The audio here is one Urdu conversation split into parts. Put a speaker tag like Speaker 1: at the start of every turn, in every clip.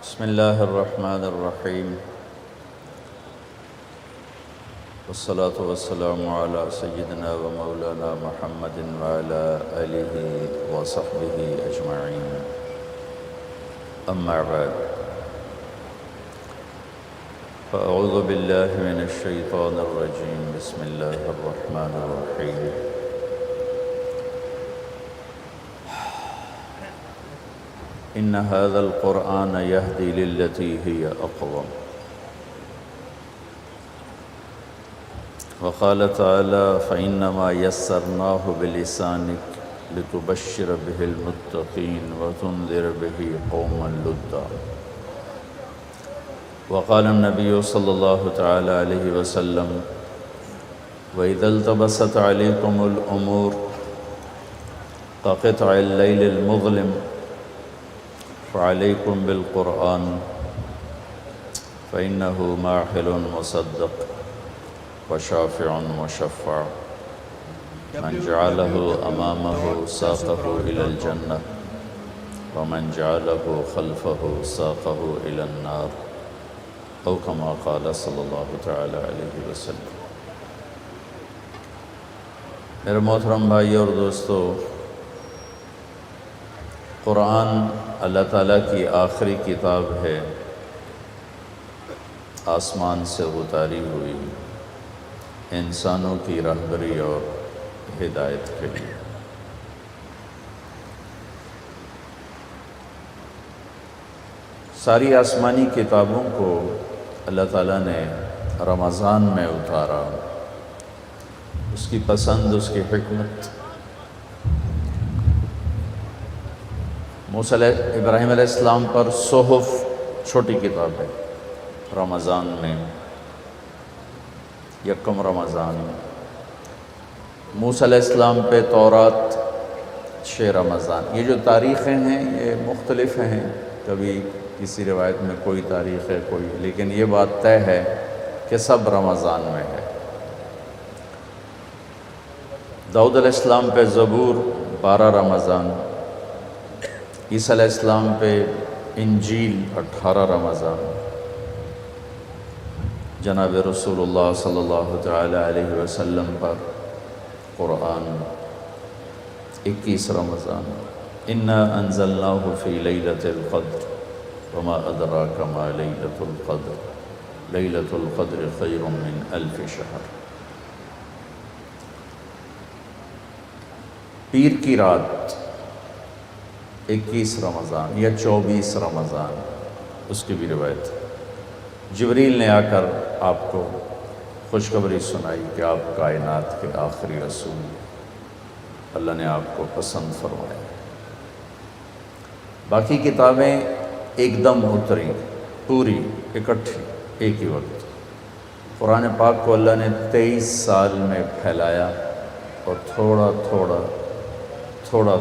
Speaker 1: بسم الله الرحمن الرحيم والصلاة والسلام على سيدنا ومولانا محمد وعلى آله وصحبه أجمعين أما بعد فأعوذ بالله من الشيطان الرجيم بسم الله الرحمن الرحيم إن هذا القرآن يهدي للتي هي أقوم وقال تعالى فإنما يسرناه بلسانك لتبشر به المتقين وتنذر به قوما لدا وقال النبي صلى الله تعالى عليه وسلم وإذا التبست عليكم الأمور كقطع الليل المظلم فعليكم بالقرآن فإنه ماحل مصدق وشافع مشفع من جعله أمامه ساقه إلى الجنة ومن جعله خلفه ساقه إلى النار أو كما قال صلی اللہ تعالی علیہ وسلم۔ میرے محترم بھائی اور دوستو، قرآن اللہ تعالیٰ کی آخری کتاب ہے، آسمان سے اتاری ہوئی انسانوں کی رہبری اور ہدایت کے لیے۔ ساری آسمانی کتابوں کو اللہ تعالیٰ نے رمضان میں اتارا، اس کی پسند، اس کی حکمت۔ موسیٰ ابراہیم علیہ السلام پر صحف چھوٹی کتاب ہے، رمضان میں، یکم رمضان۔ موسیٰ علیہ السلام پہ تورات 6 رمضان۔ یہ جو تاریخیں ہیں یہ مختلف ہیں، کبھی کسی روایت میں کوئی تاریخ ہے کوئی، لیکن یہ بات طے ہے کہ سب رمضان میں ہے۔ داؤد علیہ السلام پہ زبور 12 رمضان، عیسیٰ علیہ السلام پہ انجیل 18 رمضان، جناب رسول اللہ صلی اللہ تعالی علیہ وسلم پر قرآن 21 رمضان۔ انا انزلناہ فی لیلۃ القدر وما ادراک ما لیلۃ القدر لیلۃ القدر خیر من 1000 شہر۔ پیر کی رات 21 رمضان یا 24 رمضان، اس کی بھی روایت ہے۔ جبریل نے آ کر آپ کو خوشخبری سنائی کہ آپ کائنات کے آخری رسول، اللہ نے آپ کو پسند فرمایا۔ باقی کتابیں ایک دم اتری، پوری اکٹھی ایک ہی وقت۔ قرآن پاک کو اللہ نے 23 سال میں پھیلایا اور تھوڑا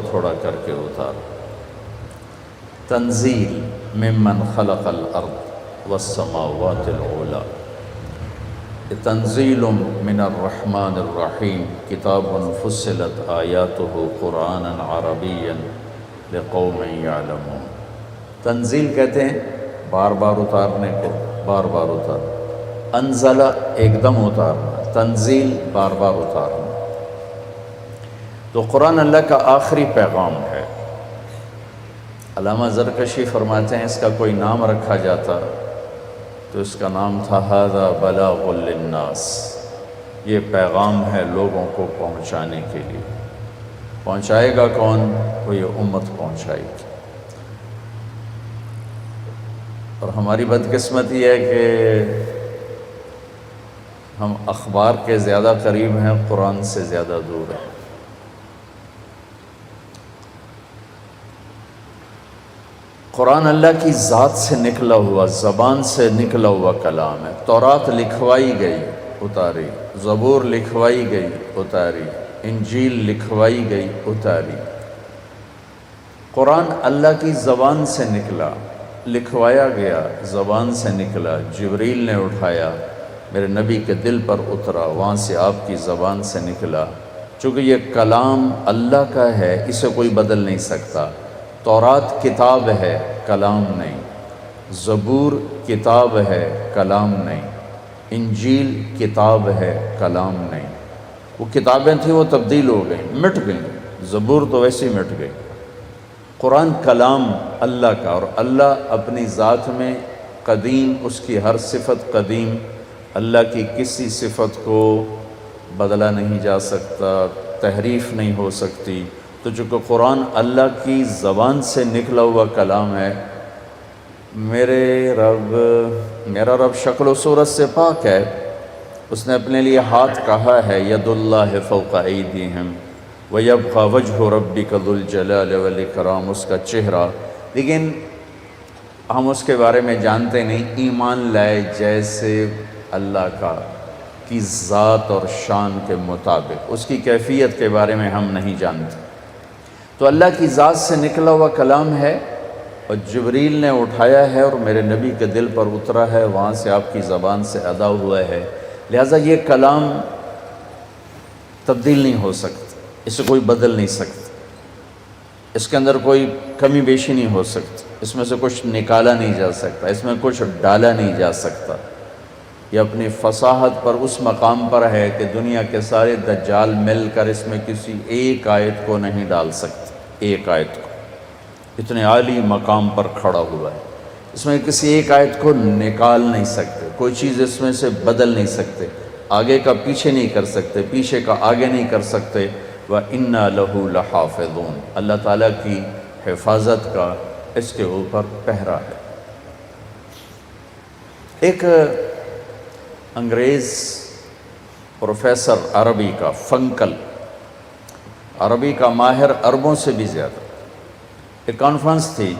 Speaker 1: تھوڑا کر کے اتارا۔ تنزیل ممن خلق الارض والسماوات العلی، تنزیل من الرحمن الرحیم، کتاب فصلت آیاتہ قرآنا عربیا لقوم یعلمون۔ تنزیل کہتے ہیں بار بار اتارنے کو، بار بار اتارنا۔ انزل ایک دم اتارنا، تنزیل بار بار اتارنا۔ تو قرآن اللہ کا آخری پیغام ہے۔ علامہ زرکشی فرماتے ہیں اس کا کوئی نام رکھا جاتا تو اس کا نام تھا ھذا بلاغ للناس، یہ پیغام ہے لوگوں کو پہنچانے کے لیے۔ پہنچائے گا کون؟ وہ یہ امت پہنچائے گی۔ اور ہماری بدقسمتی ہے کہ ہم اخبار کے زیادہ قریب ہیں، قرآن سے زیادہ دور ہیں۔ قرآن اللہ کی ذات سے نکلا ہوا، زبان سے نکلا ہوا کلام ہے۔ تورات لکھوائی گئی، اتاری، زبور لکھوائی گئی، اتاری، انجیل لکھوائی گئی، اتاری۔ قرآن اللہ کی زبان سے نکلا، لکھوایا گیا، زبان سے نکلا، جبریل نے اٹھایا، میرے نبی کے دل پر اترا، وہاں سے آپ کی زبان سے نکلا۔ چونکہ یہ کلام اللہ کا ہے، اسے کوئی بدل نہیں سکتا۔ تورات کتاب ہے، کلام نہیں۔ زبور کتاب ہے کلام نہیں، انجیل کتاب ہے کلام نہیں۔ وہ کتابیں تھیں وہ تبدیل ہو گئیں، مٹ گئیں، زبور تو ویسے ہی مٹ گئی۔ قرآن کلام اللہ کا، اور اللہ اپنی ذات میں قدیم، اس کی ہر صفت قدیم، اللہ کی کسی صفت کو بدلا نہیں جا سکتا، تحریف نہیں ہو سکتی۔ تو چونکہ قرآن اللہ کی زبان سے نکلا ہوا کلام ہے، میرا رب شکل و صورت سے پاک ہے، اس نے اپنے لیے ہاتھ کہا ہے ید اللہ فوق ایدیہم وَيَبْقَى وَجْهُ رَبِّكَ ذُو الْجَلَالِ وَالْإِكْرَامِ، اس کا چہرہ، لیکن ہم اس کے بارے میں جانتے نہیں، ایمان لائے جیسے اللہ کی ذات اور شان کے مطابق، اس کی کیفیت کے بارے میں ہم نہیں جانتے۔ تو اللہ کی ذات سے نکلا ہوا کلام ہے، اور جبریل نے اٹھایا ہے اور میرے نبی کے دل پر اترا ہے، وہاں سے آپ کی زبان سے ادا ہوا ہے، لہٰذا یہ کلام تبدیل نہیں ہو سکتا، اسے کوئی بدل نہیں سکتا، اس کے اندر کوئی کمی بیشی نہیں ہو سکتی، اس میں سے کچھ نکالا نہیں جا سکتا، اس میں کچھ ڈالا نہیں جا سکتا۔ یہ اپنی فصاحت پر اس مقام پر ہے کہ دنیا کے سارے دجال مل کر اس میں کسی ایک آیت کو نہیں ڈال سکتے، ایک آیت کو، اتنے عالی مقام پر کھڑا ہوا ہے، اس میں کسی ایک آیت کو نکال نہیں سکتے، کوئی چیز اس میں سے بدل نہیں سکتے، آگے کا پیچھے نہیں کر سکتے، پیچھے کا آگے نہیں کر سکتے۔ وَإِنَّا لَهُ لَحَافِظُونَ، اللہ تعالیٰ کی حفاظت کا اس کے اوپر پہرا ہے۔ ایک انگریز پروفیسر عربی کا، فنکل، عربی کا ماہر عربوں سے بھی زیادہ، ایک کانفرنس تھی،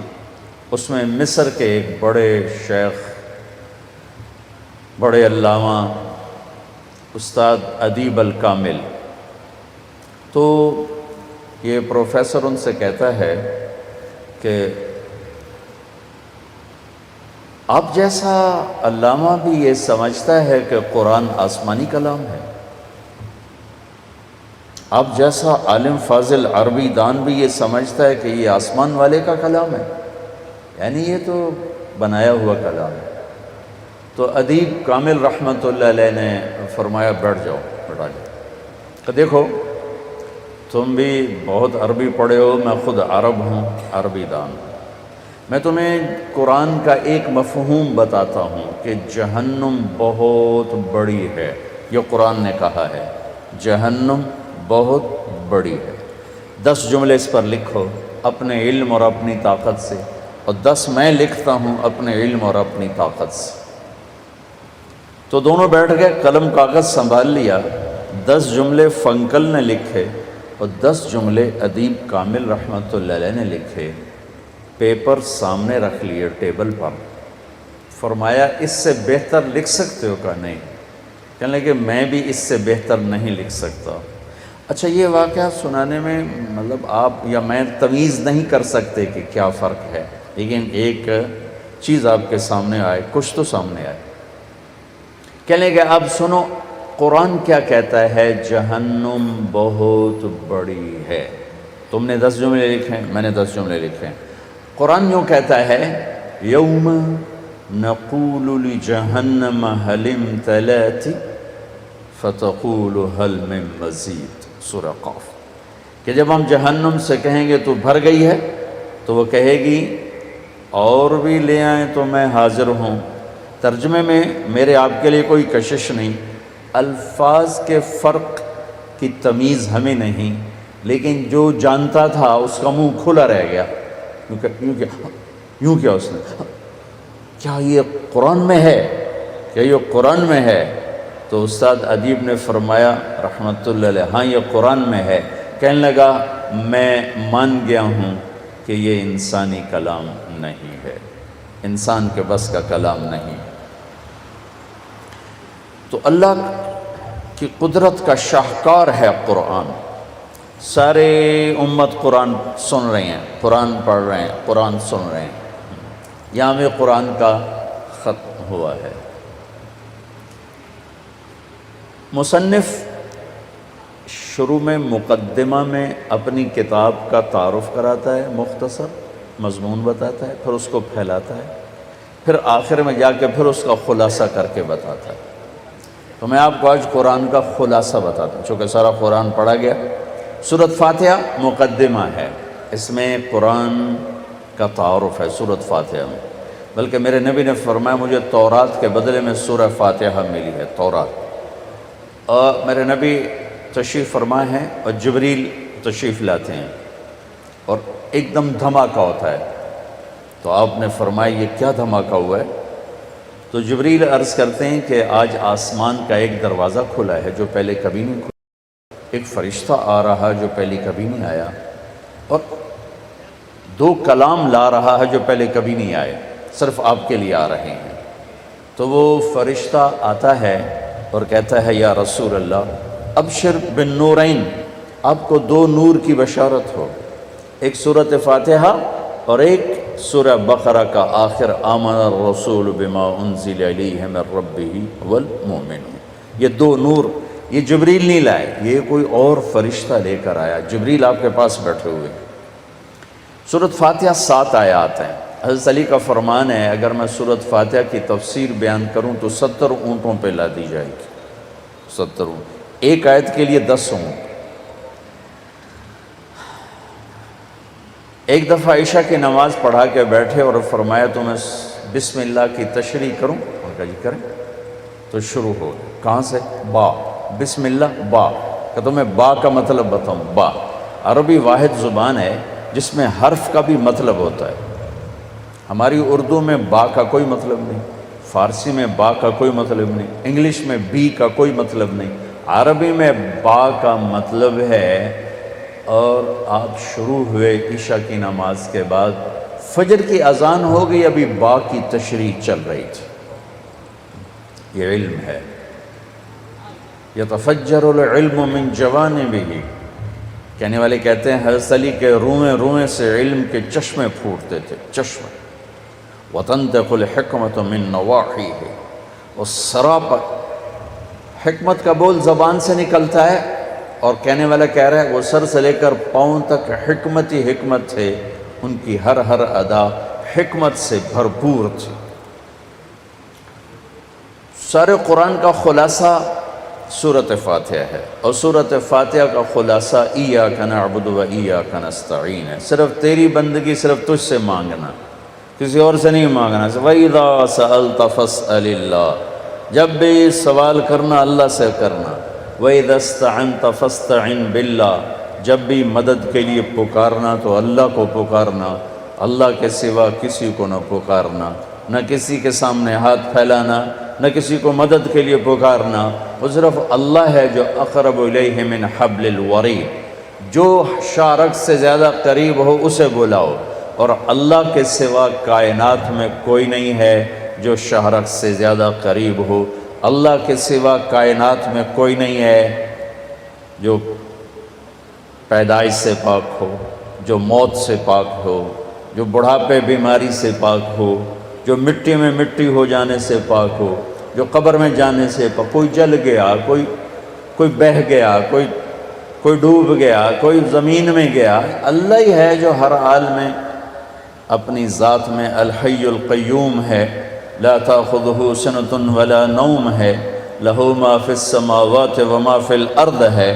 Speaker 1: اس میں مصر کے ایک بڑے شیخ، بڑے علامہ، استاد ادیب الکامل، تو یہ پروفیسر ان سے کہتا ہے کہ آپ جیسا علامہ بھی یہ سمجھتا ہے کہ قرآن آسمانی کلام ہے، آپ جیسا عالم فاضل عربی دان بھی یہ سمجھتا ہے کہ یہ آسمان والے کا کلام ہے، یعنی یہ تو بنایا ہوا کلام ہے۔ تو ادیب کامل رحمۃ اللہ علیہ نے فرمایا بیٹھ جاؤ بیٹا جاؤ، کہ دیکھو تم بھی بہت عربی پڑھے ہو، میں خود عرب ہوں، عربی دان ہوں، میں تمہیں قرآن کا ایک مفہوم بتاتا ہوں کہ جہنم بہت بڑی ہے، یہ قرآن نے کہا ہے، جہنم بہت بڑی ہے، 10 جملے اس پر لکھو اپنے علم اور اپنی طاقت سے، اور 10 میں لکھتا ہوں اپنے علم اور اپنی طاقت سے۔ تو دونوں بیٹھ گئے، قلم کاغذ سنبھال لیا، 10 جملے فنکل نے لکھے اور 10 جملے ادیب کامل رحمۃ اللہ علیہ نے لکھے، پیپر سامنے رکھ لیے ٹیبل پر، فرمایا اس سے بہتر لکھ سکتے ہو؟ کہا نہیں، کہنے لگے میں بھی اس سے بہتر نہیں لکھ سکتا۔ اچھا یہ واقعہ سنانے میں مطلب آپ یا میں تمیز نہیں کر سکتے کہ کیا فرق ہے، لیکن ایک چیز آپ کے سامنے آئے، کچھ تو سامنے آئے۔ کہنے لگے اب سنو قرآن کیا کہتا ہے، جہنم بہت بڑی ہے۔ تم نے 10 جملے لکھے، میں نے 10 جملے لکھے۔ قرآن یوں کہتا ہے یوم نقول لجہنم هل امتلأت فتقول هل من مزید، سورہ قاف، کہ جب ہم جہنم سے کہیں گے تو بھر گئی ہے، تو وہ کہے گی اور بھی لے آئیں تو میں حاضر ہوں۔ ترجمے میں میرے آپ کے لیے کوئی کشش نہیں، الفاظ کے فرق کی تمیز ہمیں نہیں، لیکن جو جانتا تھا اس کا منہ کھلا رہ گیا، یوں کیا اس نے، کیا یہ قرآن میں ہے، کیا یہ قرآن میں ہے؟ تو استاد ادیب نے فرمایا رحمۃ اللہ علیہ ہاں یہ قرآن میں ہے۔ کہنے لگا میں مان گیا ہوں کہ یہ انسانی کلام نہیں ہے، انسان کے بس کا کلام نہیں۔ تو اللہ کی قدرت کا شاہکار ہے قرآن، سارے امت قرآن سن رہے ہیں، قرآن پڑھ رہے ہیں، قرآن سن رہے ہیں، یہاں میں قرآن کا ختم ہوا ہے۔ مصنف شروع میں مقدمہ میں اپنی کتاب کا تعارف کراتا ہے، مختصر مضمون بتاتا ہے، پھر اس کو پھیلاتا ہے، پھر آخر میں جا کے پھر اس کا خلاصہ کر کے بتاتا ہے۔ تو میں آپ کو آج قرآن کا خلاصہ بتاتا ہوں، چونکہ سارا قرآن پڑھا گیا۔ سورۃ فاتحہ مقدمہ ہے، اس میں قرآن کا تعارف ہے سورۃ فاتحہ میں، بلکہ میرے نبی نے فرمایا مجھے تورات کے بدلے میں سورہ فاتحہ ملی ہے، تورات۔ اور میرے نبی تشریف فرما ہے اور جبریل تشریف لاتے ہیں اور ایک دم دھماکہ ہوتا ہے، تو آپ نے فرمایا یہ کیا دھماکہ ہوا ہے؟ تو جبریل عرض کرتے ہیں کہ آج آسمان کا ایک دروازہ کھلا ہے جو پہلے کبھی نہیں کھلا، ایک فرشتہ آ رہا جو پہلے کبھی نہیں آیا، اور 2 کلام لا رہا ہے جو پہلے کبھی نہیں آئے، صرف آپ کے لیے آ رہے ہیں۔ تو وہ فرشتہ آتا ہے اور کہتا ہے یا رسول اللہ ابشر بالنورین، آپ کو 2 نور کی بشارت ہو، ایک سورۃ فاتحہ اور ایک سورہ بقرہ کا آخر آمن الرسول بما انزل الیہ من ربہ والمؤمنون۔ یہ 2 نور یہ جبریل نہیں لائے، یہ کوئی اور فرشتہ لے کر آیا، جبریل آپ کے پاس بیٹھے ہوئے۔ سورۃ فاتحہ 7 آیات ہیں۔ حضرت علی کا فرمان ہے اگر میں سورۃ فاتحہ کی تفسیر بیان کروں تو 70 اونٹوں پہ لا دی جائے گی، 70 اونٹ، ایک آیت کے لیے 10 اونٹ۔ ایک دفعہ عشاء کی نماز پڑھا کے بیٹھے اور فرمایا تو میں بسم اللہ کی تشریح کروں؟ اور کہا جی کریں۔ تو شروع ہو، کہاں سے؟ با، بسم اللہ با، کہ تو میں با کا مطلب بتاؤں۔ با عربی واحد زبان ہے جس میں حرف کا بھی مطلب ہوتا ہے۔ ہماری اردو میں با کا کوئی مطلب نہیں، فارسی میں با کا کوئی مطلب نہیں، انگلش میں بی کا کوئی مطلب نہیں، عربی میں با کا مطلب ہے۔ اور آپ شروع ہوئے عشاء کی نماز کے بعد، فجر کی اذان ہو گئی، ابھی با کی تشریح چل رہی تھی۔ یہ علم ہے، یتفجر العلم من جوانبہ، کہنے والے کہتے ہیں حضرت علی کے روئیں روئیں سے علم کے چشمے پھوٹتے تھے، چشمے۔ وتنطق الحکمۃ من نواحیہ، اور سراپا حکمت کا بول زبان سے نکلتا ہے، اور کہنے والا کہہ رہا ہے وہ سر سے لے کر پاؤں تک حکمت ہی حکمت تھے، ان کی ہر ادا حکمت سے بھرپور تھی۔ سارے قرآن کا خلاصہ سورۃ فاتحہ ہے، اور سورۃ فاتحہ کا خلاصہ ایاک نعبد و ایاک نستعین ہے، صرف تیری بندگی صرف تجھ سے مانگنا، کسی اور سے نہیں مانگنا۔ وَإِذَا سَأَلْتَ فَاسْأَلِ اللَّهِ، جب بھی سوال کرنا اللہ سے کرنا۔ وَإِذَا اسْتَعَنْتَ فَاسْتَعِنْ بِاللَّهِ، جب بھی مدد کے لیے پکارنا تو اللہ کو پکارنا، اللہ کے سوا کسی کو نہ پکارنا، نہ کسی کے سامنے ہاتھ پھیلانا، نہ کسی کو مدد کے لیے پکارنا، وہ صرف اللہ ہے جو اقرب الیہ من حبل الورید، جو شارک سے زیادہ قریب ہو اسے بلاؤ، اور اللہ کے سوا کائنات میں کوئی نہیں ہے جو شارک سے زیادہ قریب ہو، اللہ کے سوا کائنات میں کوئی نہیں ہے جو پیدائش سے پاک ہو، جو موت سے پاک ہو، جو بڑھاپے بیماری سے پاک ہو، جو مٹی میں مٹی ہو جانے سے پاک ہو، جو قبر میں جانے سے پاک، کوئی جل گیا، کوئی بہہ گیا، کوئی ڈوب گیا، کوئی زمین میں گیا، اللہ ہی ہے جو ہر حال میں اپنی ذات میں الحی القیوم ہے، لا تاخذہ سنۃ ولا نوم ہے، لہ ما فی السماوات وما فی الارض ہے،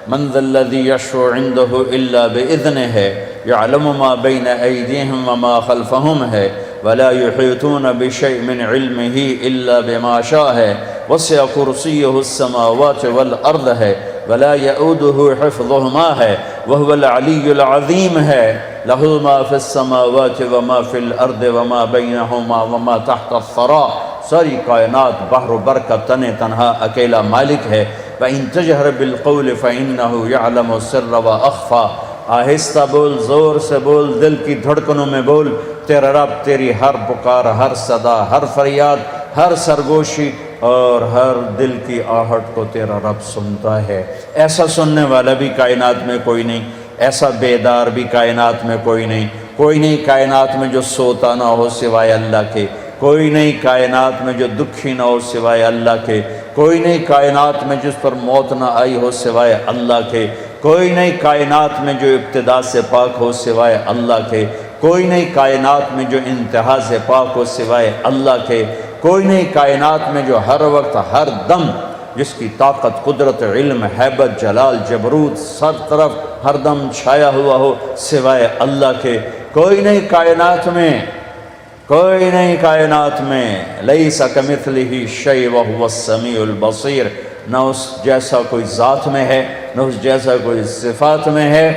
Speaker 1: من ذا الذی یشفع عنده الا باذنہ ہے، یعلم ما بین ایدیہم وما خلفہم ہے، ولا یحیطون بشیء من علمہ الا بما شاء ہے، وسع کرسیہ السماوات والارض ہے، ولا یؤودہ حفظہما ہے، وہو العلی العظیم ہے، لہ ما فی السماوات وما فی الارض وما بینہما وما تحت الثری، ساری کائنات بحر و بر کا تن تنہا اکیلا مالک ہے۔ وَإِن تَجْهَرْ بِالْقَوْلِ فَإِنَّهُ يَعْلَمُ السِّرَّ وَأَخْفَى، آہستہ بول، زور سے بول، دل کی دھڑکنوں میں بول، تیرا رب تیری ہر پکار، ہر صدا، ہر فریاد، ہر سرگوشی اور ہر دل کی آہٹ کو تیرا رب سنتا ہے۔ ایسا سننے والا بھی کائنات میں کوئی نہیں، ایسا بیدار بھی کائنات میں کوئی نہیں کائنات میں جو سوتا نہ ہو سوائے اللہ کے، کوئی نہیں کائنات میں جو دکھی نہ ہو سوائے اللہ کے، کوئی نہیں کائنات میں جس پر موت نہ آئی ہو سوائے اللہ کے، کوئی نہیں کائنات میں جو ابتدا سے پاک ہو سوائے اللہ کے، کوئی نہیں کائنات میں جو انتہا سے پاک ہو سوائے اللہ کے، کوئی نہیں کائنات میں جو ہر وقت ہر دم جس کی طاقت، قدرت، علم، ہیبت، جلال، جبروت سر طرف ہر دم چھایا ہوا ہو سوائے اللہ کے۔ کوئی نہیں کائنات میں، کوئی نہیں کائنات میں، لیس کمثلہ شیء وہو السمیع البصیر، نہ اس جیسا کوئی ذات میں ہے، نہ اس جیسا کوئی صفات میں ہے،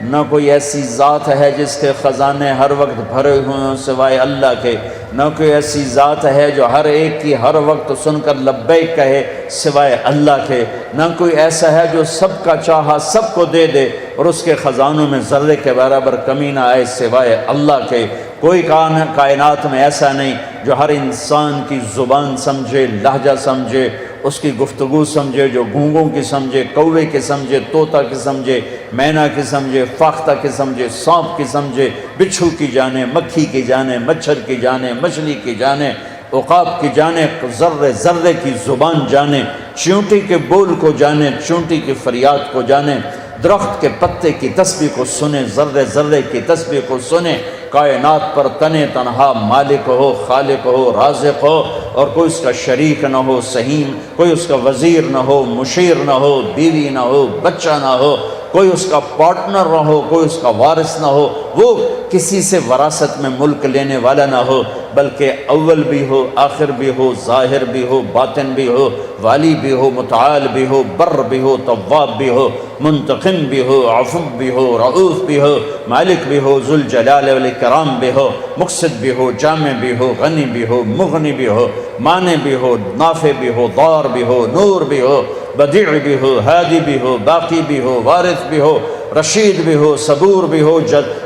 Speaker 1: نہ کوئی ایسی ذات ہے جس کے خزانے ہر وقت بھرے ہوئے ہوں سوائے اللہ کے، نہ کوئی ایسی ذات ہے جو ہر ایک کی ہر وقت سن کر لبیک کہے سوائے اللہ کے، نہ کوئی ایسا ہے جو سب کا چاہا سب کو دے دے اور اس کے خزانوں میں ذرے کے برابر کمی نہ آئے سوائے اللہ کے۔ کوئی کائنات میں ایسا نہیں جو ہر انسان کی زبان سمجھے، لہجہ سمجھے، اس کی گفتگو سمجھے، جو گونگوں کی سمجھے، کوے کی سمجھے، طوطا کی سمجھے، مینا کی سمجھے، فاختہ کی سمجھے، سانپ کی سمجھے، بچھو کی جانے، مکھی کی جانے، مچھر کی جانے، مچھلی کی جانے، عقاب کی جانے، ذرے ذرے کی زبان جانے، چیونٹی کے بول کو جانے، چیونٹی کی فریاد کو جانے، درخت کے پتے کی تسبیح کو سنے، ذرے ذرے کی تسبیح کو سنے، کائنات پر تنے تنہا مالک ہو، خالق ہو، رازق ہو، اور کوئی اس کا شریک نہ ہو، سہیم، کوئی اس کا وزیر نہ ہو، مشیر نہ ہو، بیوی نہ ہو، بچہ نہ ہو، کوئی اس کا پارٹنر نہ ہو، کوئی اس کا وارث نہ ہو، وہ کسی سے وراثت میں ملک لینے والا نہ ہو، بلکہ اول بھی ہو، آخر بھی ہو، ظاہر بھی ہو، باطن بھی ہو، والی بھی ہو، متعال بھی ہو، بر بھی ہو، تواب بھی ہو، منتقم بھی ہو، عفو بھی ہو، رؤوف بھی ہو، مالک بھی ہو، ذوالجلال والاکرام بھی ہو، مقصد بھی ہو، جامع بھی ہو، غنی بھی ہو، مغنی بھی ہو، مانع بھی ہو، نافع بھی ہو، ضار بھی ہو، نور بھی ہو، بدیع بھی ہو، ہادی بھی ہو، باقی بھی ہو، وارث بھی ہو، رشید بھی ہو، صبور بھی ہو،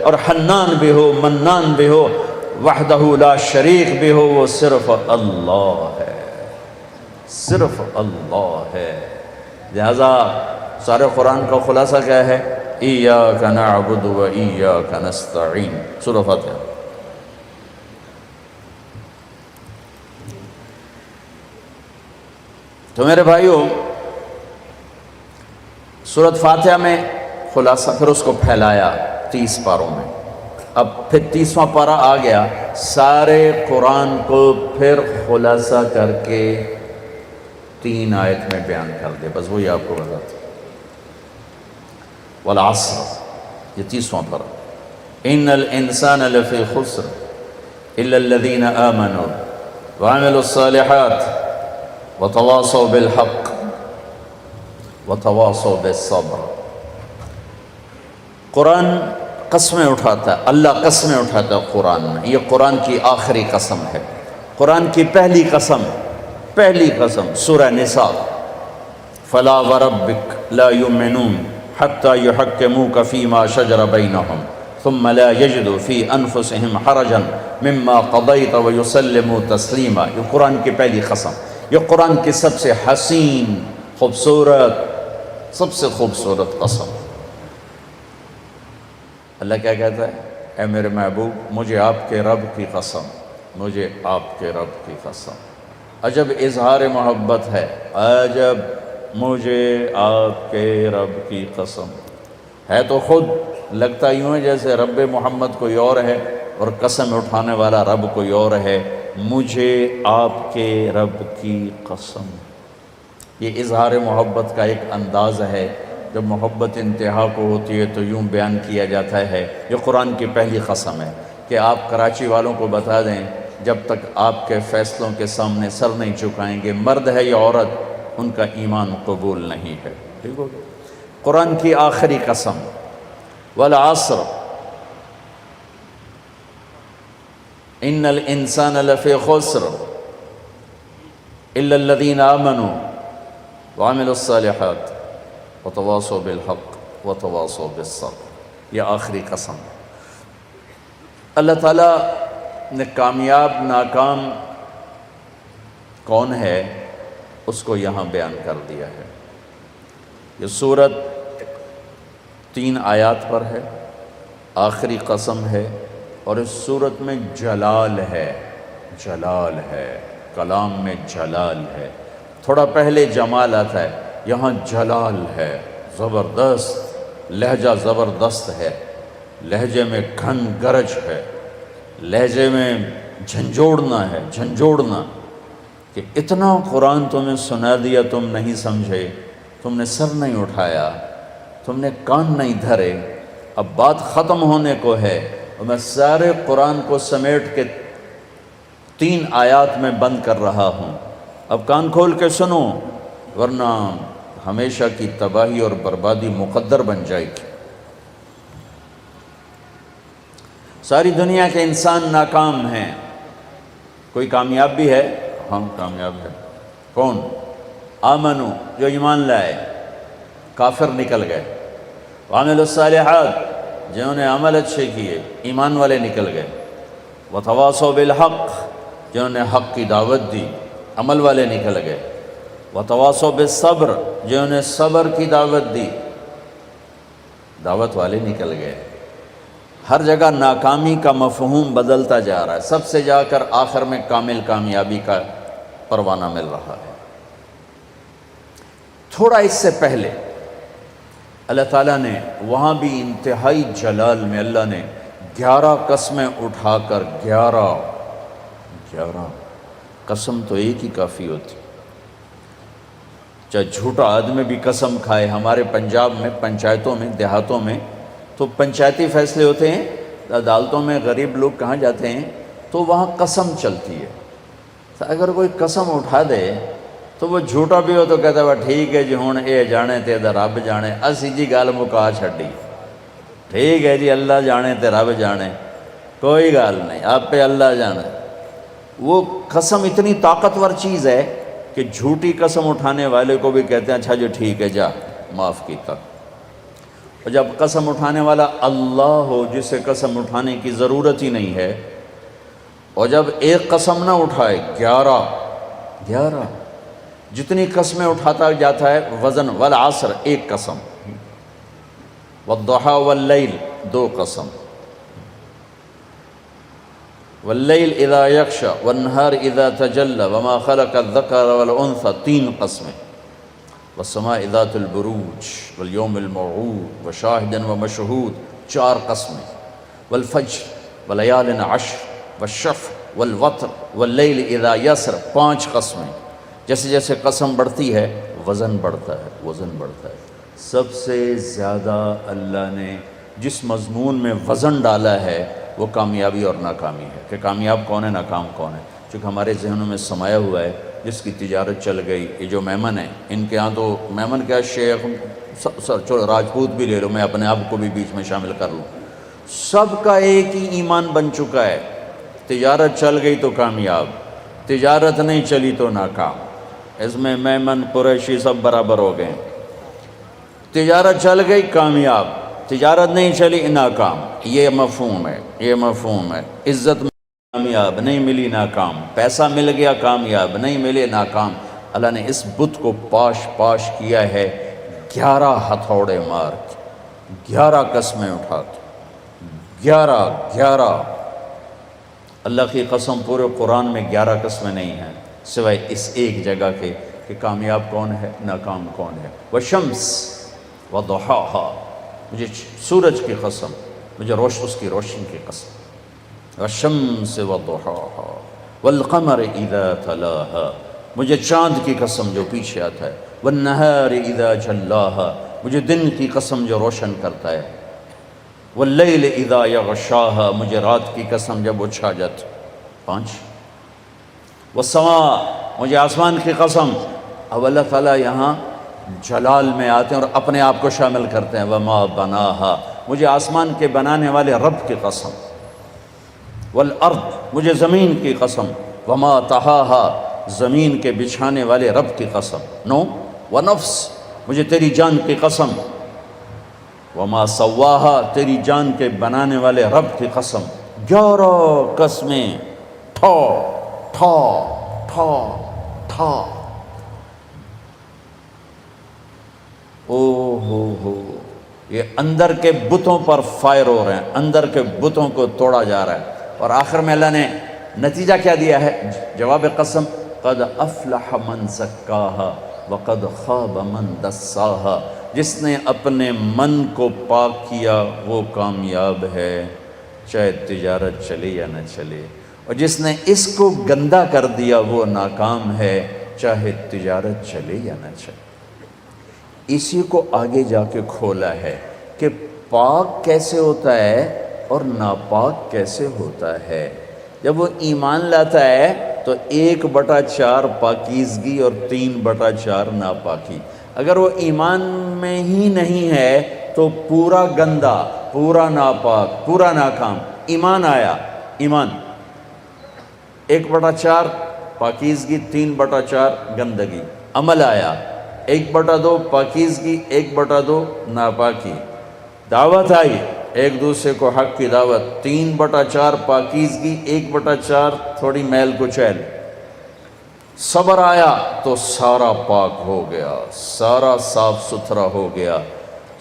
Speaker 1: اور حنان بھی ہو، منان بھی ہو، وحدہ لا شریک بھی ہو، وہ صرف اللہ ہے، صرف اللہ ہے۔ لہذا سارے قرآن کا خلاصہ کیا ہے؟ ایاک نعبد و ایاک نستعین، سورہ فاتحہ۔ تو میرے بھائیوں، سورۃ فاتحہ میں خلاصہ، پھر اس کو پھیلایا 30 پاروں میں، اب پھر 30واں پارہ آ گیا، سارے قرآن کو پھر خلاصہ کر کے 3 آیت میں بیان کر دے، بس وہی آپ کو بتاتا ہوں۔ والعصر، یہ 30واں پارہ، ان الانسان لفی خسر الا الذین آمنوا وعملوا الصالحات وتواصوا بالحق وتواصوا بالصبر۔ قرآن قسمیں اٹھاتا ہے، اللہ قسمیں اٹھاتا ہے قرآن میں، یہ قرآن کی آخری قسم ہے، قرآن کی پہلی قسم، پہلی قسم سورہ نساء، فلا وربک لا یؤمنون حتی یحکموک فیما شجر بینہم ثم لا یجدوا فی انفسہم حرجا مما قضیت ویسلموا تسلیما۔ یہ قرآن کی پہلی قسم، یہ قرآن کی سب سے حسین، خوبصورت، سب سے خوبصورت قسم۔ اللہ کیا کہتا ہے؟ اے میرے محبوب، مجھے آپ کے رب کی قسم، مجھے آپ کے رب کی قسم۔ عجب اظہار محبت ہے، عجب، مجھے آپ کے رب کی قسم ہے، تو خود لگتا یوں ہے جیسے رب محمد کوئی اور ہے اور قسم اٹھانے والا رب کوئی اور ہے، مجھے آپ کے رب کی قسم۔ یہ اظہار محبت کا ایک انداز ہے، جب محبت انتہا کو ہوتی ہے تو یوں بیان کیا جاتا ہے۔ یہ قرآن کی پہلی قسم ہے کہ آپ کراچی والوں کو بتا دیں، جب تک آپ کے فیصلوں کے سامنے سر نہیں جھکائیں گے، مرد ہے یا عورت، ان کا ایمان قبول نہیں ہے۔ ٹھیک ہو گیا؟ قرآن کی آخری قسم، والعصر ان الانسان لفی خسر الا الذین آمنوا وعملوا الصالحات وتواصوا بالحق وتواصوا بالصبر۔ یہ آخری قسم۔ اللہ تعالیٰ نے کامیاب ناکام کون ہے اس کو یہاں بیان کر دیا ہے۔ یہ سورت 3 آیات پر ہے، آخری قسم ہے، اور اس سورت میں جلال ہے، جلال ہے، کلام میں جلال ہے۔ تھوڑا پہلے جمال آتا ہے، یہاں جلال ہے، زبردست، لہجہ زبردست ہے، لہجے میں گھن گرج ہے، لہجے میں جھنجھوڑنا ہے، جھنجھوڑنا کہ اتنا قرآن تمہیں سنا دیا، تم نہیں سمجھے، تم نے سر نہیں اٹھایا، تم نے کان نہیں دھرے، اب بات ختم ہونے کو ہے اور میں سارے قرآن کو سمیٹ کے 3 آیات میں بند کر رہا ہوں، اب کان کھول کے سنو ورنہ ہمیشہ کی تباہی اور بربادی مقدر بن جائے گی۔ ساری دنیا کے انسان ناکام ہیں، کوئی کامیاب بھی ہے؟ ہم کامیاب ہیں۔ کون؟ آمنو، جو ایمان لائے، کافر نکل گئے، وعملوا الصالحات، جنہوں نے عمل اچھے کیے، ایمان والے نکل گئے، وتواصوا بالحق، جنہوں نے حق کی دعوت دی، عمل والے نکل گئے، وتواصوا بالصبر، جنہوں نے صبر کی دعوت دی، دعوت والے نکل گئے۔ ہر جگہ ناکامی کا مفہوم بدلتا جا رہا ہے، سب سے جا کر آخر میں کامل کامیابی کا پروانہ مل رہا ہے۔ تھوڑا اس سے پہلے اللہ تعالیٰ نے وہاں بھی انتہائی جلال میں اللہ نے 11 قسمیں اٹھا کر 11 قسم تو ایک ہی کافی ہوتی، چاہے جھوٹا آدمی بھی قسم کھائے۔ ہمارے پنجاب میں پنچایتوں میں دیہاتوں میں تو پنچایتی فیصلے ہوتے ہیں، عدالتوں میں غریب لوگ کہاں جاتے ہیں تو وہاں قسم چلتی ہے، تو اگر کوئی قسم اٹھا دے تو وہ جھوٹا بھی ہو تو کہتا ہے ٹھیک ہے جی ہوں اے جانے تے رب جانے، اسی جی گل مکا چھڈی، ٹھیک ہے جی اللہ جانے تے رب جانے، کوئی گل نہیں، آپ پہ اللہ جانے۔ وہ قسم اتنی طاقتور چیز ہے کہ جھوٹی قسم اٹھانے والے کو بھی کہتے ہیں اچھا جی ٹھیک ہے جا معاف کیتا۔ اور جب قسم اٹھانے والا اللہ ہو جسے قسم اٹھانے کی ضرورت ہی نہیں ہے، اور جب ایک قسم نہ اٹھائے 11 جتنی قسمیں اٹھاتا جاتا ہے وزن، والعصر ایک قسم، والضحى واللیل 2 قسم، واللیل اذا یغشی والنہار اذا تجلی وما خلق الذکر والانثى 3 قسمیں، والسماء ذات البروج والیوم الموعود وشاہد ومشہود 4 قسمیں، والفجر ولیال عشر والشفع والوتر واللیل اذا یسر 5 قسمیں۔ جیسے جیسے قسم بڑھتی ہے وزن بڑھتا ہے، وزن بڑھتا ہے۔ سب سے زیادہ اللہ نے جس مضمون میں وزن ڈالا ہے وہ کامیابی اور ناکامی ہے، کہ کامیاب کون ہے، ناکام کون ہے، چونکہ ہمارے ذہنوں میں سمایا ہوا ہے جس کی تجارت چل گئی۔ یہ جو میمن ہیں ان کے ہاں تو میمن کیا، شیخ چلو راجپوت بھی لے لو، میں اپنے آپ کو بھی بیچ میں شامل کر لوں، سب کا ایک ہی ایمان بن چکا ہے، تجارت چل گئی تو کامیاب، تجارت نہیں چلی تو ناکام۔ اس میں میمن قریشی سب برابر ہو گئے، تجارت چل گئی کامیاب، تجارت نہیں چلی ناکام۔ یہ مفہوم ہے، یہ مفہوم ہے۔ عزت کامیاب نہیں ملی ناکام، پیسہ مل گیا کامیاب نہیں ملے ناکام۔ اللہ نے اس بت کو پاش کیا ہے 11 ہتھوڑے مار کے، 11 قسمیں اٹھا کے، 11 اللہ کی قسم پورے قرآن میں 11 قسمیں نہیں ہیں سوائے اس ایک جگہ کے کہ کامیاب کون ہے، ناکام کون ہے۔ والشمس وضحاها، مجھے سورج کی قسم، مجھے اس کی روشنی کی قسم، والشمس وضحاها والقمر اذا تلاها، مجھے چاند کی قسم جو پیچھے آتا ہے، والنہار اذا جلاها، مجھے دن کی قسم جو روشن کرتا ہے، واللیل اذا یغشاها، مجھے رات کی قسم جب وہ چھا جاتی۔ 5۔ والسماء، مجھے آسمان کی قسم۔ اب اللہ تعالیٰ یہاں جلال میں آتے ہیں اور اپنے آپ کو شامل کرتے ہیں، وما بناہا، مجھے آسمان کے بنانے والے رب کی قسم۔ والارض، مجھے زمین کی قسم۔ وما طحاہا، زمین کے بچھانے والے رب کی قسم۔ 9۔ ونفس، مجھے تیری جان کی قسم۔ وما سواہا، تیری جان کے بنانے والے رب کی قسم۔ 11 قسمیں، ٹھا ٹھا ٹھا ٹھا۔ او ہو، یہ اندر کے بتوں پر فائر ہو رہے ہیں، اندر کے بتوں کو توڑا جا رہا ہے، اور آخر میں اللہ نے نتیجہ کیا دیا ہے؟ جواب قسم، قد افلح من زکاہا وقد خاب من دساہا، جس نے اپنے من کو پاک کیا وہ کامیاب ہے، چاہے تجارت چلے یا نہ چلے، اور جس نے اس کو گندا کر دیا وہ ناکام ہے، چاہے تجارت چلے یا نہ چلے۔ اسی کو آگے جا کے کھولا ہے کہ پاک کیسے ہوتا ہے اور ناپاک کیسے ہوتا ہے۔ جب وہ ایمان لاتا ہے تو 1/4 پاکیزگی اور 3/4 ناپاکی۔ اگر وہ ایمان میں ہی نہیں ہے تو پورا گندا، پورا ناپاک، پورا ناکام۔ ایمان آیا، ایمان 1/4 پاکیزگی، 3/4 گندگی۔ عمل آیا 1/2 پاکیزگی، 1/2 ناپاکی۔ دعوت آئی ایک دوسرے کو حق کی دعوت، 3/4 پاکیزگی، 1/4 تھوڑی میل کچیل۔ صبر آیا تو سارا پاک ہو گیا، سارا صاف ستھرا ہو گیا۔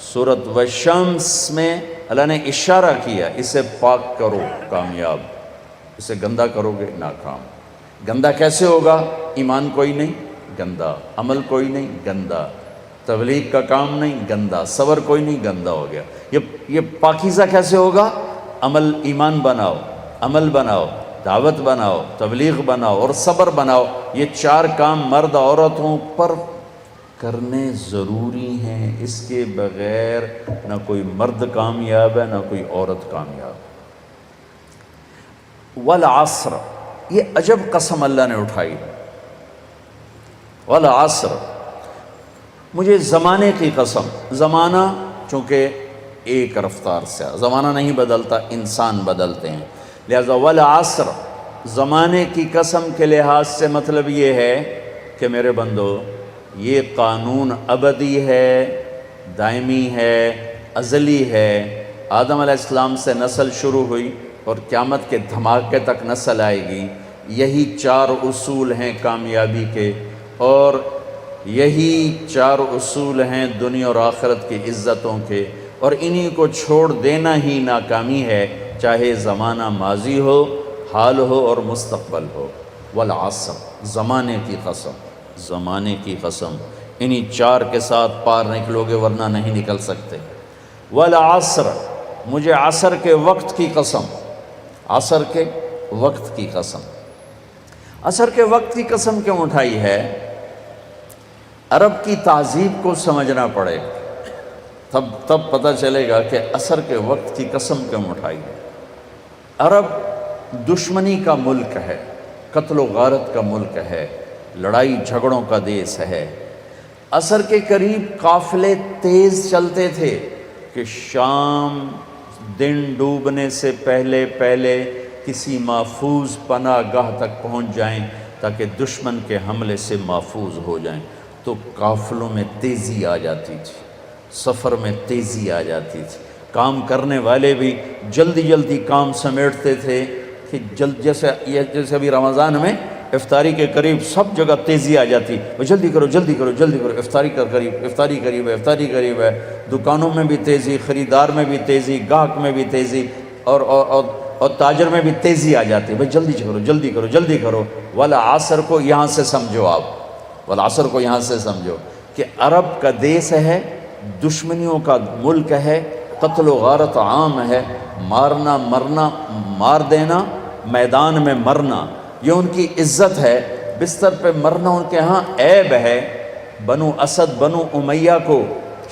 Speaker 1: سورۃ والشمس میں اللہ نے اشارہ کیا، اسے پاک کرو کامیاب، اسے گندا کرو گے ناکام۔ گندا کیسے ہوگا؟ ایمان کوئی نہیں، گندا۔ عمل کوئی نہیں، گندا۔ تبلیغ کا کام نہیں، گندا۔ صبر کوئی نہیں، گندا ہو گیا۔ یہ پاکیزہ کیسے ہوگا؟ عمل، ایمان بناؤ، عمل بناؤ، دعوت بناؤ، تبلیغ بناؤ اور صبر بناؤ۔ یہ 4 کام مرد عورتوں پر کرنے ضروری ہیں، اس کے بغیر نہ کوئی مرد کامیاب ہے نہ کوئی عورت کامیاب۔ والعصر، یہ عجب قسم اللہ نے اٹھائی۔ والعصر، مجھے زمانے کی قسم۔ زمانہ چونکہ ایک رفتار سے، زمانہ نہیں بدلتا، انسان بدلتے ہیں، لہذا والعصر، زمانے کی قسم کے لحاظ سے مطلب یہ ہے کہ میرے بندو یہ قانون ابدی ہے، دائمی ہے، ازلی ہے۔ آدم علیہ السلام سے نسل شروع ہوئی اور قیامت کے دھماکے تک نسل آئے گی۔ یہی 4 اصول ہیں کامیابی کے، اور یہی 4 اصول ہیں دنیا اور آخرت کی عزتوں کے، اور انہی کو چھوڑ دینا ہی ناکامی ہے، چاہے زمانہ ماضی ہو، حال ہو اور مستقبل ہو۔ والعصر، زمانے کی قسم، زمانے کی قسم، انہی 4 کے ساتھ پار نکلو گے ورنہ نہیں نکل سکتے۔ والعصر، مجھے عصر کے وقت کی قسم، عصر کے وقت کی قسم۔ عصر کے وقت کی قسم کیوں اٹھائی ہے؟ عرب کی تہذیب کو سمجھنا پڑے، تب پتہ چلے گا کہ عصر کے وقت کی قسم کیوں اٹھائی ہے۔ عرب دشمنی کا ملک ہے، قتل و غارت کا ملک ہے، لڑائی جھگڑوں کا دیس ہے۔ عصر کے قریب قافلے تیز چلتے تھے کہ شام دن ڈوبنے سے پہلے کسی محفوظ پناہ گاہ تک پہنچ جائیں تاکہ دشمن کے حملے سے محفوظ ہو جائیں۔ تو قافلوں میں تیزی آ جاتی تھی، سفر میں تیزی آ جاتی تھی۔ کام کرنے والے بھی جلدی کام سمیٹتے تھے کہ جیسے ابھی رمضان میں افطاری کے قریب سب جگہ تیزی آ جاتی، وہ جلدی کرو، افطاری قریب ہے۔ دکانوں میں بھی تیزی، خریدار میں بھی تیزی، گاہک میں بھی تیزی، اور تاجر میں بھی تیزی آ جاتی ہے، بھائی جلدی کرو۔ والعصر کو یہاں سے سمجھو، آپ والعصر کو یہاں سے سمجھو کہ عرب کا دیس ہے، دشمنیوں کا ملک ہے، قتل و غارت عام ہے، مارنا مرنا، مار دینا، میدان میں مرنا، یہ ان کی عزت ہے۔ بستر پہ مرنا ان کے ہاں عیب ہے۔ بنو اسد، بنو امیہ کو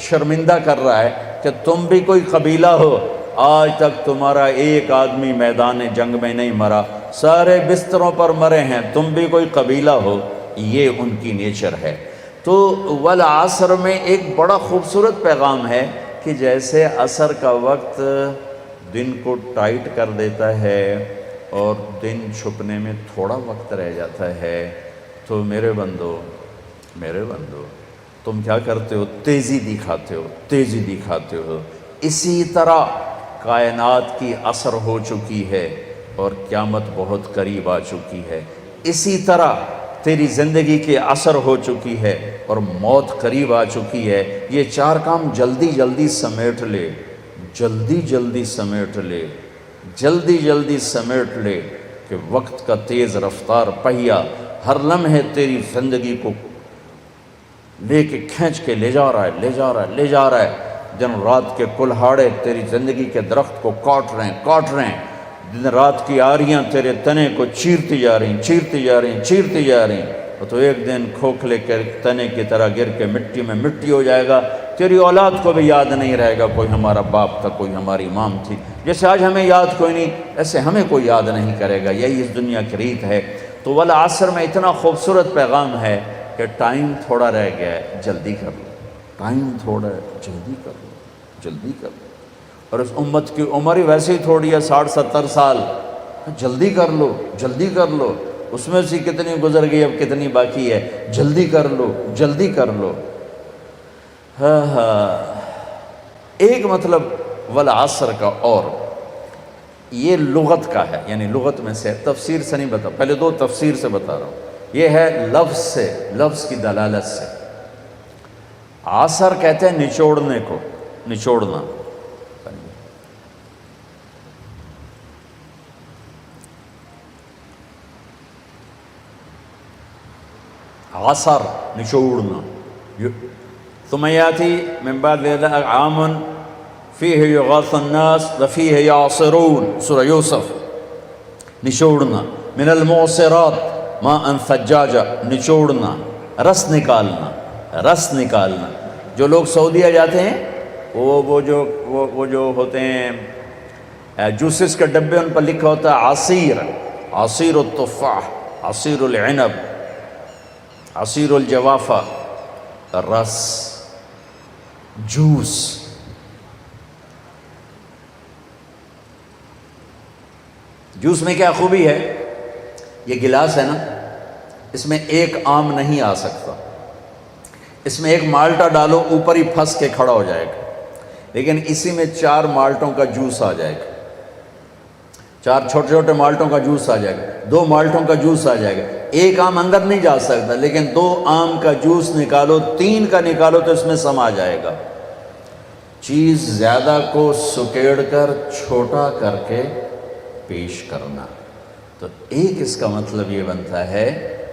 Speaker 1: شرمندہ کر رہا ہے کہ تم بھی کوئی قبیلہ ہو، آج تک تمہارا ایک آدمی میدان جنگ میں نہیں مرا، سارے بستروں پر مرے ہیں، تم بھی کوئی قبیلہ ہو، یہ ان کی نیچر ہے۔ تو والعصر میں ایک بڑا خوبصورت پیغام ہے کہ جیسے عصر کا وقت دن کو ٹائٹ کر دیتا ہے اور دن چھپنے میں تھوڑا وقت رہ جاتا ہے، تو میرے بندو تم کیا کرتے ہو؟ تیزی دکھاتے ہو۔ اسی طرح کائنات کی عصر ہو چکی ہے اور قیامت بہت قریب آ چکی ہے۔ اسی طرح تیری زندگی کی عصر ہو چکی ہے اور موت قریب آ چکی ہے۔ یہ 4 کام جلدی سمیٹ لے، جلدی سمیٹ لے کہ وقت کا تیز رفتار پہیہ ہر لمحے تیری زندگی کو لے کے کھینچ کے لے جا رہا ہے، لے جا رہا ہے، لے جا رہا ہے۔ دن رات کے کلہاڑے تیری زندگی کے درخت کو کاٹ رہے ہیں، دن رات کی آریاں تیرے تنے کو چیرتی جا رہی ہیں، چیرتی جا رہی ہیں، چیرتی جا رہی ہیں، اور تو ایک دن کھوکھلے کے تنے کی طرح گر کے مٹی میں مٹی ہو جائے گا۔ تیری اولاد کو بھی یاد نہیں رہے گا کوئی ہمارا باپ تھا، کوئی ہماری مام تھی۔ جیسے آج ہمیں یاد کوئی نہیں، ایسے ہمیں کوئی یاد نہیں کرے گا۔ یہی اس دنیا کی ریت ہے۔ تو والعصر میں اتنا خوبصورت پیغام ہے کہ ٹائم تھوڑا رہ گیا ہے، جلدی کر لو، ٹائم تھوڑا ہے، جلدی کر لو، جلدی کر لو۔ اور اس امت کی عمر ہی ویسے ہی تھوڑی ہے، 60-70 سال، جلدی کر لو، جلدی کر لو۔ اس میں سے کتنی گزر گئی، اب کتنی باقی ہے، جلدی کر لو، جلدی کر لو۔ ایک مطلب والعصر کا، اور یہ لغت کا ہے، یعنی لغت میں سے، تفسیر سے نہیں بتا، پہلے دو تفسیر سے بتا رہا ہوں۔ یہ ہے لفظ سے، لفظ کی دلالت سے۔ عصر کہتے ہیں نچوڑنے کو، نچوڑنا۔ عصر نچوڑنا۔ ثم یاتی من بعد عام فیہ یغاث الناس وفیہ یعصرون، سورہ یوسف۔ نچوڑنا، من المعصرات ماء ثجاجا، نچوڑنا، رس نکالنا، رس نکالنا۔ جو لوگ سعودیہ جاتے ہیں وہ جو ہوتے ہیں جوسز کے ڈبے، ان پر لکھا ہوتا ہے عصیر، عصیر التفاح، عصیر العنب، عصیر الجوافہ، رس، جوس۔ جوس میں کیا خوبی ہے؟ یہ گلاس ہے نا، اس میں ایک آم نہیں آ سکتا، اس میں ایک مالٹا ڈالو اوپر ہی پھنس کے کھڑا ہو جائے گا، لیکن اسی میں 4 مالٹوں کا جوس آ جائے گا، 4 چھوٹے چھوٹے مالٹوں کا جوس آ جائے گا، 2 مالٹوں کا جوس آ جائے گا۔ ایک آم اندر نہیں جا سکتا، لیکن 2 آم کا جوس نکالو، 3 کا نکالو تو اس میں سما جائے گا۔ چیز زیادہ کو سکیڑ کر چھوٹا کر کے پیش کرنا، تو ایک اس کا مطلب یہ بنتا ہے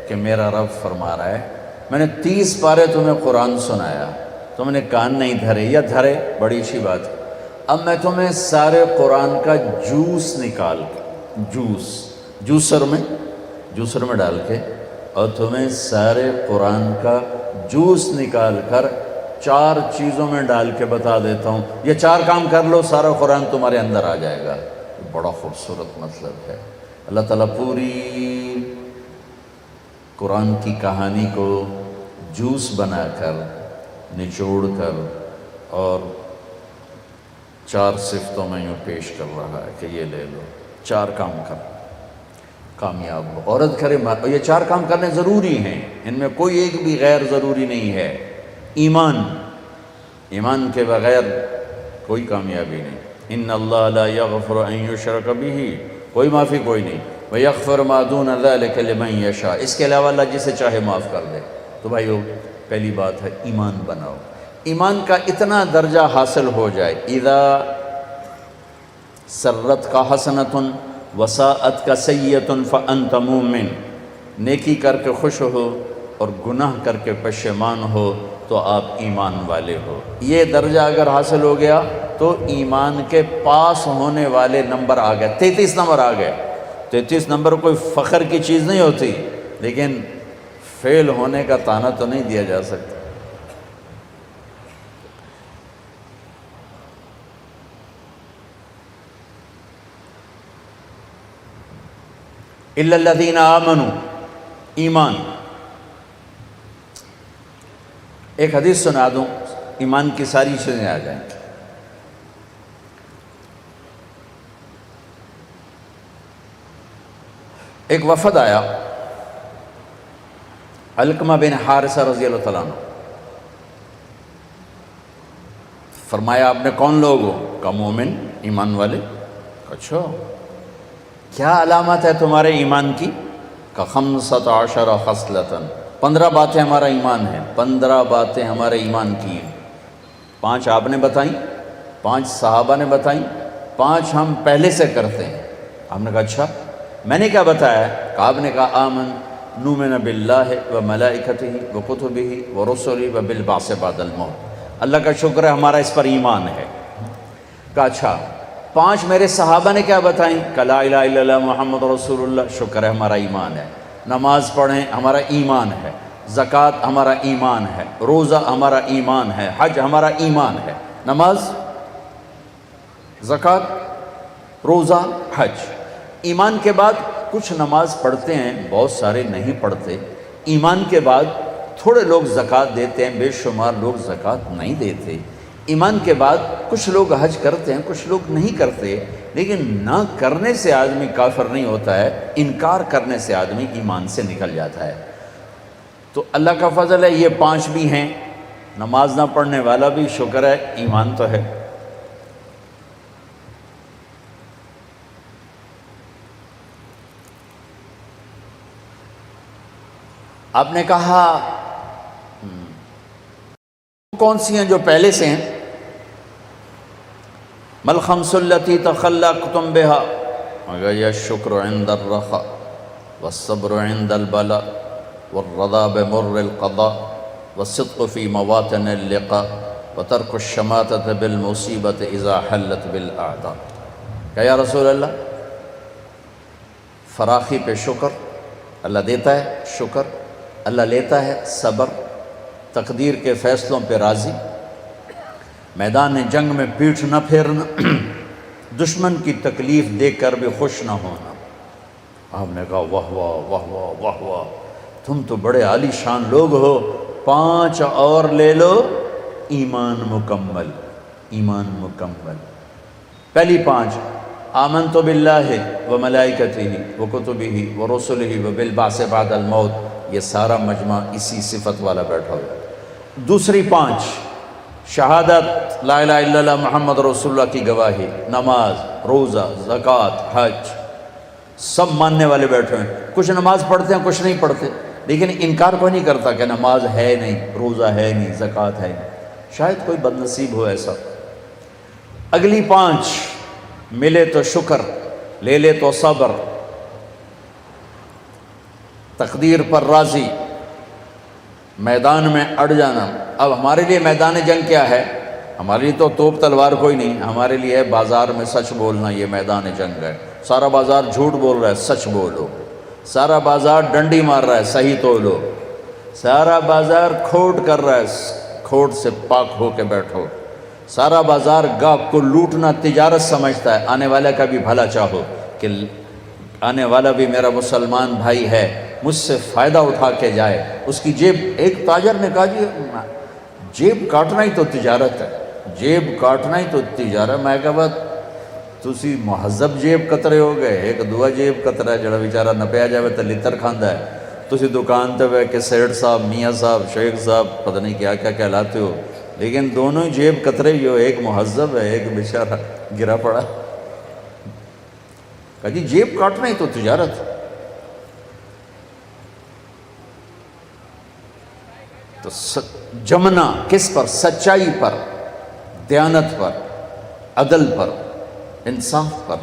Speaker 1: کہ میرا رب فرما رہا ہے، میں نے 30 پارے تمہیں قرآن سنایا، تم نے کان نہیں دھرے، یا دھرے بڑی اچھی بات ہے، اب میں تمہیں سارے قرآن کا جوس نکال کے، جوسر میں ڈال کے، اور تمہیں سارے قرآن کا جوس نکال کر 4 چیزوں میں ڈال کے بتا دیتا ہوں، یہ 4 کام کر لو، سارا قرآن تمہارے اندر آ جائے گا۔ بڑا خوبصورت مطلب ہے۔ اللہ تعالیٰ پوری قرآن کی کہانی کو جوس بنا کر، نچوڑ کر، اور 4 صفتوں میں یوں پیش کر رہا ہے کہ یہ لے لو، 4 کام کر، کامیاب ہو۔ عورت کرے، یہ 4 کام کرنے ضروری ہیں، ان میں کوئی ایک بھی غیر ضروری نہیں ہے۔ ایمان کے بغیر کوئی کامیابی نہیں۔ ان اللہ لا یغفر ان یشرک بہ، کوئی معافی کوئی نہیں، ویغفر ما دون ذلک لمن یشاء، اس کے علاوہ اللہ جسے چاہے معاف کر دے۔ تو بھائیو، پہلی بات ہے ایمان بناؤ۔ ایمان کا اتنا درجہ حاصل ہو جائے، اذا سرت کا حسنۃ وساءت کا سیئۃ فانت مومن، نیکی کر کے خوش ہو اور گناہ کر کے پشیمان ہو تو آپ ایمان والے ہو۔ یہ درجہ اگر حاصل ہو گیا تو ایمان کے پاس ہونے والے نمبر آ گئے، 33 نمبر آ گئے۔ 33 نمبر کوئی فخر کی چیز نہیں ہوتی، لیکن فیل ہونے کا طعنہ تو نہیں دیا جا سکتا۔ الا الذین آمنوا، ایمان۔ ایک حدیث سنا دوں، ایمان کی ساری چیزیں آ جائیں۔ ایک وفد آیا، علقمہ بن حارثہ رضی اللہ تعالیٰ عنہ، فرمایا آپ نے کون لوگ ہو؟ کہا مومن، ایمان والے۔ اچھا، کیا علامت ہے تمہارے ایمان کی؟ کہ 15 خصلۃ، 15 باتیں ہمارا ایمان ہے، 15 باتیں ہمارے ایمان کی ہیں۔ 5 آپ نے بتائیں، 5 صحابہ نے بتائیں، 5 ہم پہلے سے کرتے ہیں۔ آپ نے کہا اچھا، میں نے کیا بتایا؟ کہ آپ نے کہا آمن نؤمن باللہ و ملائکتہ و کتبہ و رسلہ و بالبعث بعد الموت۔ اللہ کا شکر ہے ہمارا اس پر ایمان ہے۔ کہا اچھا 5 میرے صحابہ نے کیا بتائیں؟ کہ لا الہ الا اللہ محمد رسول اللہ، شکر ہے ہمارا ایمان ہے۔ نماز پڑھیں ہمارا ایمان ہے، زکوٰۃ ہمارا ایمان ہے، روزہ ہمارا ایمان ہے، حج ہمارا ایمان ہے۔ نماز، زکوٰۃ، روزہ، حج۔ ایمان کے بعد کچھ نماز پڑھتے ہیں، بہت سارے نہیں پڑھتے۔ ایمان کے بعد تھوڑے لوگ زکوٰۃ دیتے ہیں، بے شمار لوگ زکوٰۃ نہیں دیتے۔ ایمان کے بعد کچھ لوگ حج کرتے ہیں، کچھ لوگ نہیں کرتے۔ لیکن نہ کرنے سے آدمی کافر نہیں ہوتا ہے، انکار کرنے سے آدمی ایمان سے نکل جاتا ہے۔ تو اللہ کا فضل ہے یہ 5 بھی ہیں، نماز نہ پڑھنے والا بھی شکر ہے ایمان تو ہے۔ آپ نے کہا کون سی ہیں جو پہلے سے ہیں؟ مل خمس التی تخلقتم بہا، مگر یہ شکر عند الرخاء والصبر عند البلاء والرضا بمر القضاء والصدق في مواطن اللقاء وترك الشماتة بالمصیبت اذا حلت بالاعداء۔ کہ یا رسول اللہ فراخی پہ شکر، اللہ دیتا ہے شکر، اللہ لیتا ہے صبر، تقدیر کے فیصلوں پہ راضی، میدان جنگ میں پیٹھ نہ پھیرنا، دشمن کی تکلیف دیکھ کر بھی خوش نہ ہونا۔ آپ نے کہا واہ واہ واہ واہ واہ واہ، تم تو بڑے عالی شان لوگ ہو، 5 اور لے لو، ایمان مکمل، ایمان مکمل۔ پہلی 5 آمنت باللہ و ملائکتہ و کتبہ و رسلہ و بالبعث بعد الموت، یہ سارا مجمع اسی صفت والا بیٹھا ہوا۔ دوسری 5 شہادت لا الہ الا اللہ محمد رسول اللہ کی گواہی، نماز، روزہ، زکوٰۃ، حج، سب ماننے والے بیٹھے ہیں۔ کچھ نماز پڑھتے ہیں، کچھ نہیں پڑھتے، لیکن انکار کوئی نہیں کرتا کہ نماز ہے نہیں، روزہ ہے نہیں، زکوٰۃ ہے نہیں۔ شاید کوئی بد نصیب ہو ایسا۔ اگلی 5 ملے تو شکر، لے لے تو صبر، تقدیر پر راضی، میدان میں اڑ جانا۔ اب ہمارے لیے میدان جنگ کیا ہے؟ ہمارے لیے تو توپ تلوار کوئی نہیں، ہمارے لیے بازار میں سچ بولنا، یہ میدان جنگ ہے۔ سارا بازار جھوٹ بول رہا ہے، سچ بولو۔ سارا بازار ڈنڈی مار رہا ہے، صحیح تولو۔ سارا بازار کھوٹ کر رہا ہے، کھوٹ سے پاک ہو کے بیٹھو۔ سارا بازار گاہک کو لوٹنا تجارت سمجھتا ہے، آنے والے کا بھی بھلا چاہو کہ آنے والا بھی میرا مسلمان بھائی ہے، مجھ سے فائدہ اٹھا کے جائے۔ اس کی جیب، ایک تاجر نے کہا جی جیب کاٹنا ہی تو تجارت ہے، جیب کاٹنا ہی تو تجارت۔ میں کہا تسی مہذب جیب کترے ہو گئے، ایک دعا جیب کترا ہے جڑا بیچارہ نپیا جاوے تو لتر کھاندا ہے۔ تسی دکان تے بے کہ سیٹ صاحب، میاں صاحب، شیخ صاحب، پتہ نہیں کیا کیا کہلاتے ہو، لیکن دونوں ہی جیب کترے ہی ہو، ایک مہذب ہے، ایک بیچارہ گرا پڑا۔ کہا جی جیب کاٹنا ہی تو تجارت۔ تو جمنا کس پر؟ سچائی پر، دیانت پر، عدل پر، انصاف پر،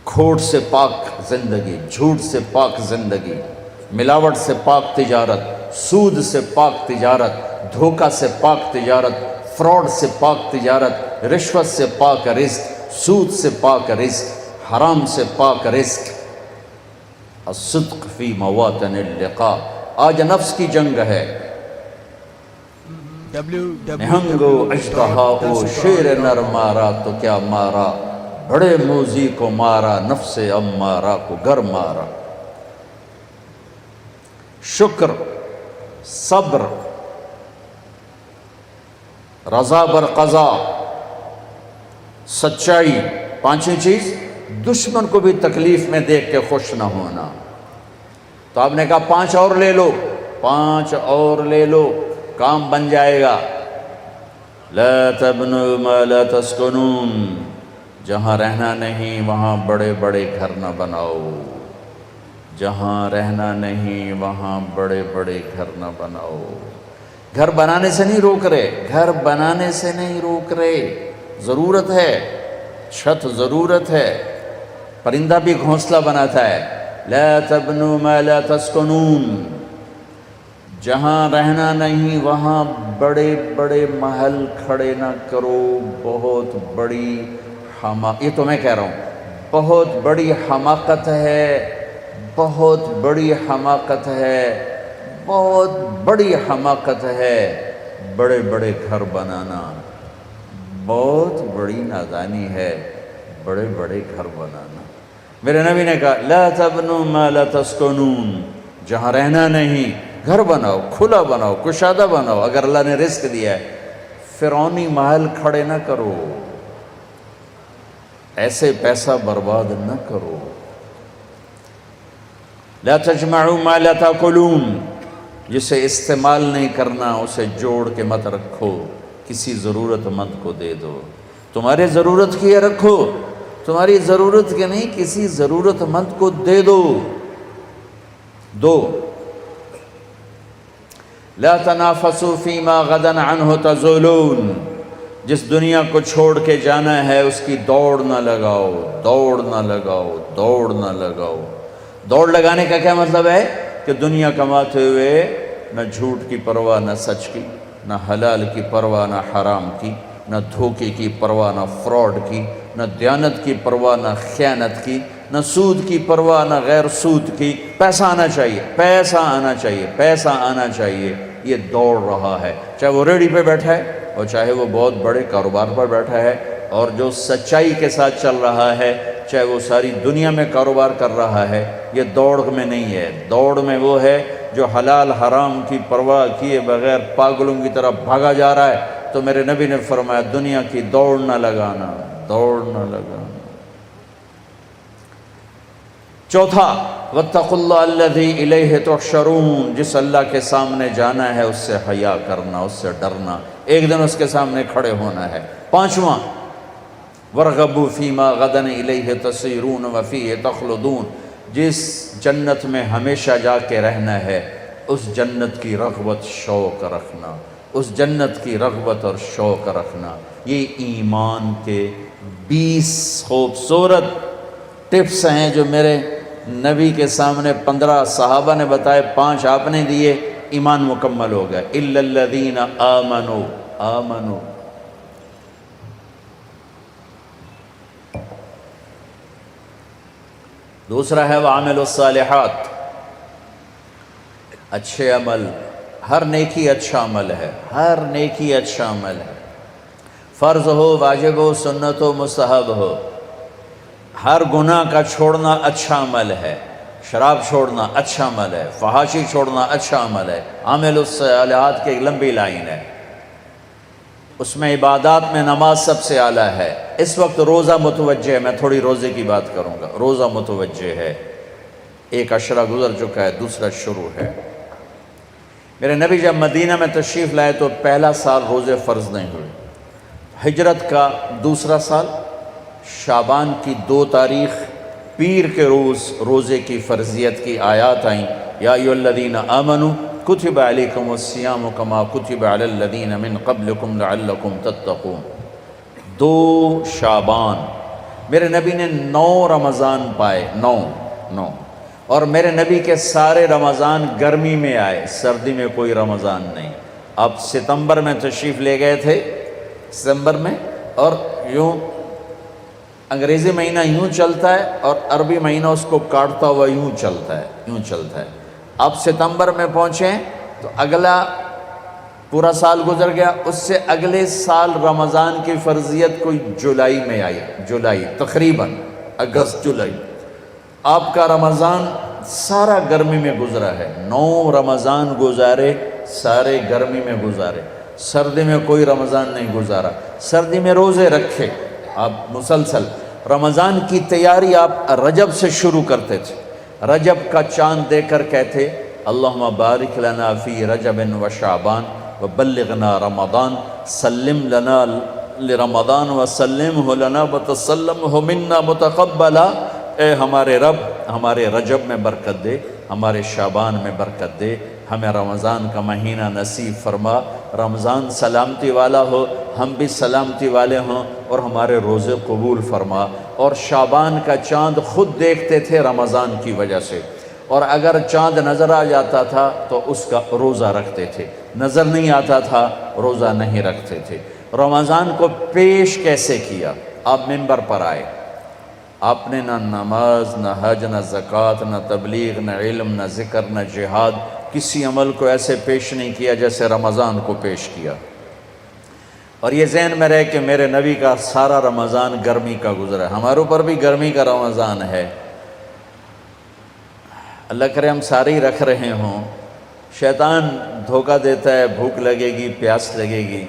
Speaker 1: کھوٹ سے پاک زندگی، جھوٹ سے پاک زندگی، ملاوٹ سے پاک تجارت، سود سے پاک تجارت، دھوکہ سے پاک تجارت، فراڈ سے پاک تجارت، رشوت سے پاک رزق، سود سے پاک رزق، حرام سے پاک رزق۔ الصدق فی مواطن اللقاء۔ آج نفس کی جنگ ہے، نہنگو اژدہاؤ شیر نر مارا تو کیا مارا، بڑے موذی کو مارا نفس امارہ کو گر مارا۔ شکر، صبر، رضا بر قضا، سچائی، 5ویں چیز دشمن کو بھی تکلیف میں دیکھ کے خوش نہ ہونا۔ تو آپ نے کہا 5 اور لے لو، 5 اور لے لو، کام بن جائے گا۔ لا تبنوا ما لا تسکنون، جہاں رہنا نہیں وہاں بڑے بڑے گھر نہ بناؤ، جہاں رہنا نہیں وہاں بڑے بڑے گھر نہ بناؤ۔ گھر بنانے سے نہیں روک رہے، گھر بنانے سے نہیں روک رہے، ضرورت ہے، چھت ضرورت ہے، پرندہ بھی گھونسلہ بناتا ہے، لا تبنوا ما لا تسکنون، جہاں رہنا نہیں وہاں بڑے بڑے محل کھڑے نہ کرو، بہت بڑی یہ تو میں کہہ رہا ہوں، بہت بڑی حماقت ہے، بہت بڑی حماقت ہے، بہت بڑی حماقت ہے بڑے بڑے گھر بنانا، بہت بڑی نادانی ہے بڑے بڑے گھر بنانا۔ میرے نبی نے کہا لا تبنوا ما لا تسکنون، جہاں رہنا نہیں گھر بناؤ، کھلا بناؤ، کشادہ بناؤ۔ اگر اللہ نے رزق دیا ہے، فرعونی محل کھڑے نہ کرو، ایسے پیسہ برباد نہ کرو۔ لا تجمعوا ما لا تاکلون، جسے استعمال نہیں کرنا اسے جوڑ کے مت رکھو، کسی ضرورت مند کو دے دو۔ تمہارے ضرورت کی ہے رکھو، تمہاری ضرورت کے نہیں کسی ضرورت مند کو دے دو۔ لا تنافسوا فیما غدا عنہ تزولون، جس دنیا کو چھوڑ کے جانا ہے اس کی دوڑ نہ لگاؤ، دوڑ نہ لگاؤ، دوڑ نہ لگاؤ۔ دوڑ لگانے کا کیا مطلب ہے؟ کہ دنیا کماتے ہوئے نہ جھوٹ کی پرواہ نہ سچ کی، نہ حلال کی پرواہ نہ حرام کی، نہ دھوکے کی پرواہ نہ فراڈ کی، نہ دیانت کی پرواہ نہ خیانت کی، نہ سود کی پرواہ نہ غیر سود کی۔ پیسہ آنا چاہیے، پیسہ آنا چاہیے، پیسہ آنا چاہیے، یہ دوڑ رہا ہے، چاہے وہ ریڑھی پہ بیٹھا ہے اور چاہے وہ بہت بڑے کاروبار پر بیٹھا ہے، اور جو سچائی کے ساتھ چل رہا ہے چاہے وہ ساری دنیا میں کاروبار کر رہا ہے، یہ دوڑ میں نہیں ہے۔ دوڑ میں وہ ہے جو حلال حرام کی پرواہ کیے بغیر پاگلوں کی طرح بھاگا جا رہا ہے۔ تو میرے نبی نے فرمایا دنیا کی دوڑ نہ لگانا، دوڑ نہ لگانا۔ چوتھا واتقوا اللہ الذی الیہ تحشرون، جس اللہ کے سامنے جانا ہے اس سے حیا کرنا، اس سے ڈرنا، ایک دن اس کے سامنے کھڑے ہونا ہے۔ پانچواں وارغبوا فیما غدا الیہ تصیرون وفیہ تخلدون، جس جنت میں ہمیشہ جا کے رہنا ہے اس جنت کی رغبت شوق رکھنا، اس جنت کی رغبت اور شوق رکھنا۔ یہ ایمان کے 20 خوبصورت ٹپس ہیں جو میرے نبی کے سامنے 15 صحابہ نے بتائے، 5 آپ نے دیے، ایمان مکمل ہو گیا۔ الا الذین آمنوا۔ دوسرا ہے وعملوا الصالحات، اچھے عمل، ہر نیکی اچھا عمل ہے، ہر نیکی اچھا عمل ہے، فرض ہو، واجب ہو، سنت ہو، مستحب ہو۔ ہر گناہ کا چھوڑنا اچھا عمل ہے، شراب چھوڑنا اچھا عمل ہے، فحاشی چھوڑنا اچھا عمل ہے۔ عامل الصالحات کی ایک لمبی لائن ہے، اس میں عبادات میں نماز سب سے اعلیٰ ہے۔ اس وقت روزہ متوجہ ہے، میں تھوڑی روزے کی بات کروں گا۔ روزہ متوجہ ہے، ایک عشرہ گزر چکا ہے، دوسرا شروع ہے۔ میرے نبی جب مدینہ میں تشریف لائے تو پہلا سال روزے فرض نہیں ہوئے۔ ہجرت کا دوسرا سال شعبان کی 2 تاریخ پیر کے روز روزے کی فرضیت کی آیات آئیں، یا ایھا الذین آمنوا کتب علیکم الصیام کما کتب علی الذین من قبلکم لعلکم تتقون۔ 2 شعبان، میرے نبی نے 9 رمضان پائے، 9 اور میرے نبی کے سارے رمضان گرمی میں آئے، سردی میں کوئی رمضان نہیں۔ اب ستمبر میں تشریف لے گئے تھے، ستمبر میں، اور یوں انگریزی مہینہ یوں چلتا ہے اور عربی مہینہ اس کو کاٹتا ہوا یوں چلتا ہے۔ اب ستمبر میں پہنچے تو اگلا پورا سال گزر گیا، اس سے اگلے سال رمضان کی فرضیت کوئی جولائی میں آئی، جولائی تقریباً اگست جولائی۔ آپ کا رمضان سارا گرمی میں گزرا ہے، 9 رمضان گزارے، سارے گرمی میں گزارے، سردی میں کوئی رمضان نہیں گزارا۔ سردی میں روزے رکھے آپ مسلسل، رمضان کی تیاری آپ رجب سے شروع کرتے تھے۔ رجب کا چاند دیکھ کر کہتے اللہم بارک لنا فی رجب و شعبان وبلغنا رمضان، سلم لنا لرمضان وسلمہ لنا وتسلمہ منا متقبلا۔ اے ہمارے رب، ہمارے رجب میں برکت دے، ہمارے شعبان میں برکت دے، ہمیں رمضان کا مہینہ نصیب فرما، رمضان سلامتی والا ہو، ہم بھی سلامتی والے ہوں، اور ہمارے روزے قبول فرما۔ اور شعبان کا چاند خود دیکھتے تھے رمضان کی وجہ سے، اور اگر چاند نظر آ جاتا تھا تو اس کا روزہ رکھتے تھے، نظر نہیں آتا تھا روزہ نہیں رکھتے تھے۔ رمضان کو پیش کیسے کیا؟ آپ منبر پر آئے، آپ نے نہ نماز، نہ حج، نہ زکوٰۃ، نہ تبلیغ، نہ علم، نہ ذکر، نہ جہاد، کسی عمل کو ایسے پیش نہیں کیا جیسے رمضان کو پیش کیا۔ اور یہ ذہن میں رہے کہ میرے نبی کا سارا رمضان گرمی کا گزرا ہے، ہمارے اوپر بھی گرمی کا رمضان ہے۔ اللہ کرے ہم سارے ہی رکھ رہے ہوں، شیطان دھوکہ دیتا ہے، بھوک لگے گی، پیاس لگے گی۔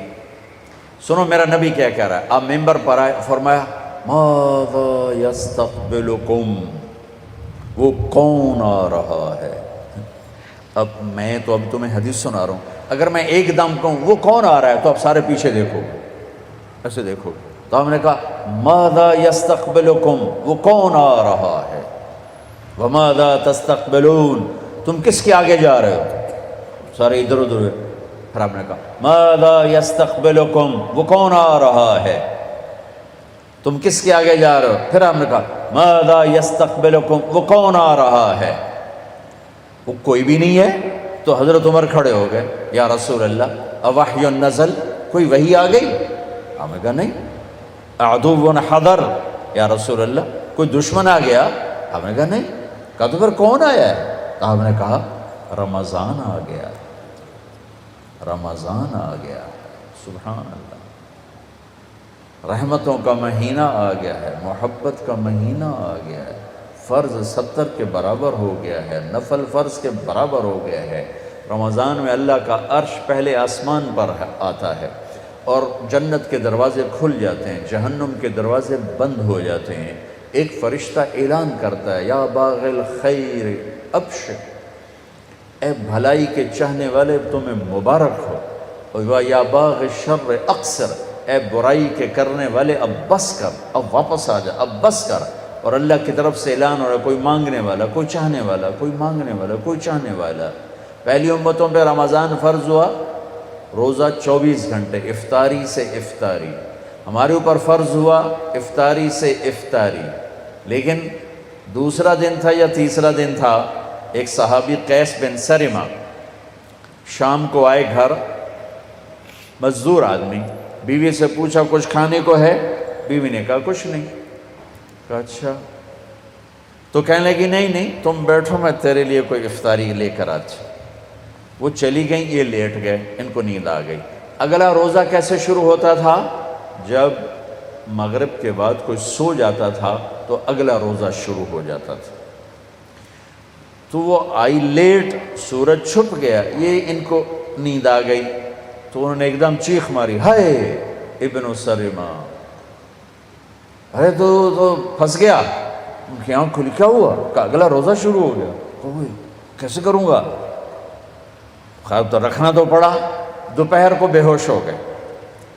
Speaker 1: سنو میرا نبی کیا کہہ رہا ہے، آپ ممبر پر آئے، فرمایا ماذا یستقبلکم، وہ کون آ رہا ہے؟ اب میں تو اب تمہیں حدیث سنا رہا ہوں، اگر میں ایک دم کہوں وہ کون آ رہا ہے تو آپ سارے پیچھے دیکھو، ایسے دیکھو۔ تو ہم نے کہا ماذا یستقبلکم، وہ کون آ رہا ہے، وماذا تستقبلون، تم کس کے آگے جا رہے ہو؟ سارے ادھر ادھر۔ پھر آپ نے کہا ماذا یستقبلکم، وہ کون آ رہا ہے، تم کس کے آگے جا رہے ہو؟ پھر آپ نے کہا ماذا یستقبلکم، وہ کون آ رہا ہے؟ وہ کوئی بھی نہیں ہے۔ تو حضرت عمر کھڑے ہو گئے، یا رسول اللہ اوحی نزل، کوئی وحی آ گئی؟ آپ نے کہا نہیں۔ عدو حضر، یا رسول اللہ کوئی دشمن آ گیا؟ آپ نے کہا نہیں۔ کہا تو پھر کون آیا ہے؟ تو آپ نے کہا رمضان آ گیا، رمضان آ گیا۔ سبحان اللہ، رحمتوں کا مہینہ آ گیا ہے، محبت کا مہینہ آ گیا ہے، فرض 70 کے برابر ہو گیا ہے، نفل فرض کے برابر ہو گیا ہے۔ رمضان میں اللہ کا عرش پہلے آسمان پر آتا ہے اور جنت کے دروازے کھل جاتے ہیں، جہنم کے دروازے بند ہو جاتے ہیں۔ ایک فرشتہ اعلان کرتا ہے یا باغ الخیر ابشر، اے بھلائی کے چاہنے والے تمہیں مبارک ہو، اور یا باغ الشر اقصر، اے برائی کے کرنے والے اب بس کر، اب واپس آ جا، اب بس کر۔ اور اللہ کی طرف سے اعلان ہو رہا ہے کوئی مانگنے والا، کوئی چاہنے والا، کوئی مانگنے والا، کوئی چاہنے والا۔ پہلی امتوں پہ رمضان فرض ہوا روزہ 24 گھنٹے، افطاری سے افطاری۔ ہمارے اوپر فرض ہوا افطاری سے افطاری، لیکن دوسرا دن تھا یا تیسرا دن تھا، ایک صحابی قیس بن سرمہ شام کو آئے گھر، مزدور آدمی، بیوی سے پوچھا کچھ کھانے کو ہے؟ بیوی نے کہا کچھ نہیں۔ کہا اچھا، تو کہنے لگی نہیں نہیں تم بیٹھو، میں تیرے لیے کوئی افطاری لے کر آتی۔ وہ چلی گئیں، یہ لیٹ گئے، ان کو نیند آ گئی۔ اگلا روزہ کیسے شروع ہوتا تھا؟ جب مغرب کے بعد کوئی سو جاتا تھا تو اگلا روزہ شروع ہو جاتا تھا۔ تو وہ آئی لیٹ، سورج چھپ گیا، یہ ان کو نیند آ گئی، تو انہوں نے ایک دم چیخ ماری، ہائے ابن سرمہ، ارے تو پھنس گیا۔ ان کی آنکھ کھلی، کیا ہوا؟ کہ اگلا روزہ شروع ہو گیا۔ کوئی کیسے کروں گا؟ خیر تو رکھنا تو پڑا۔ دوپہر کو بے ہوش ہو گئے،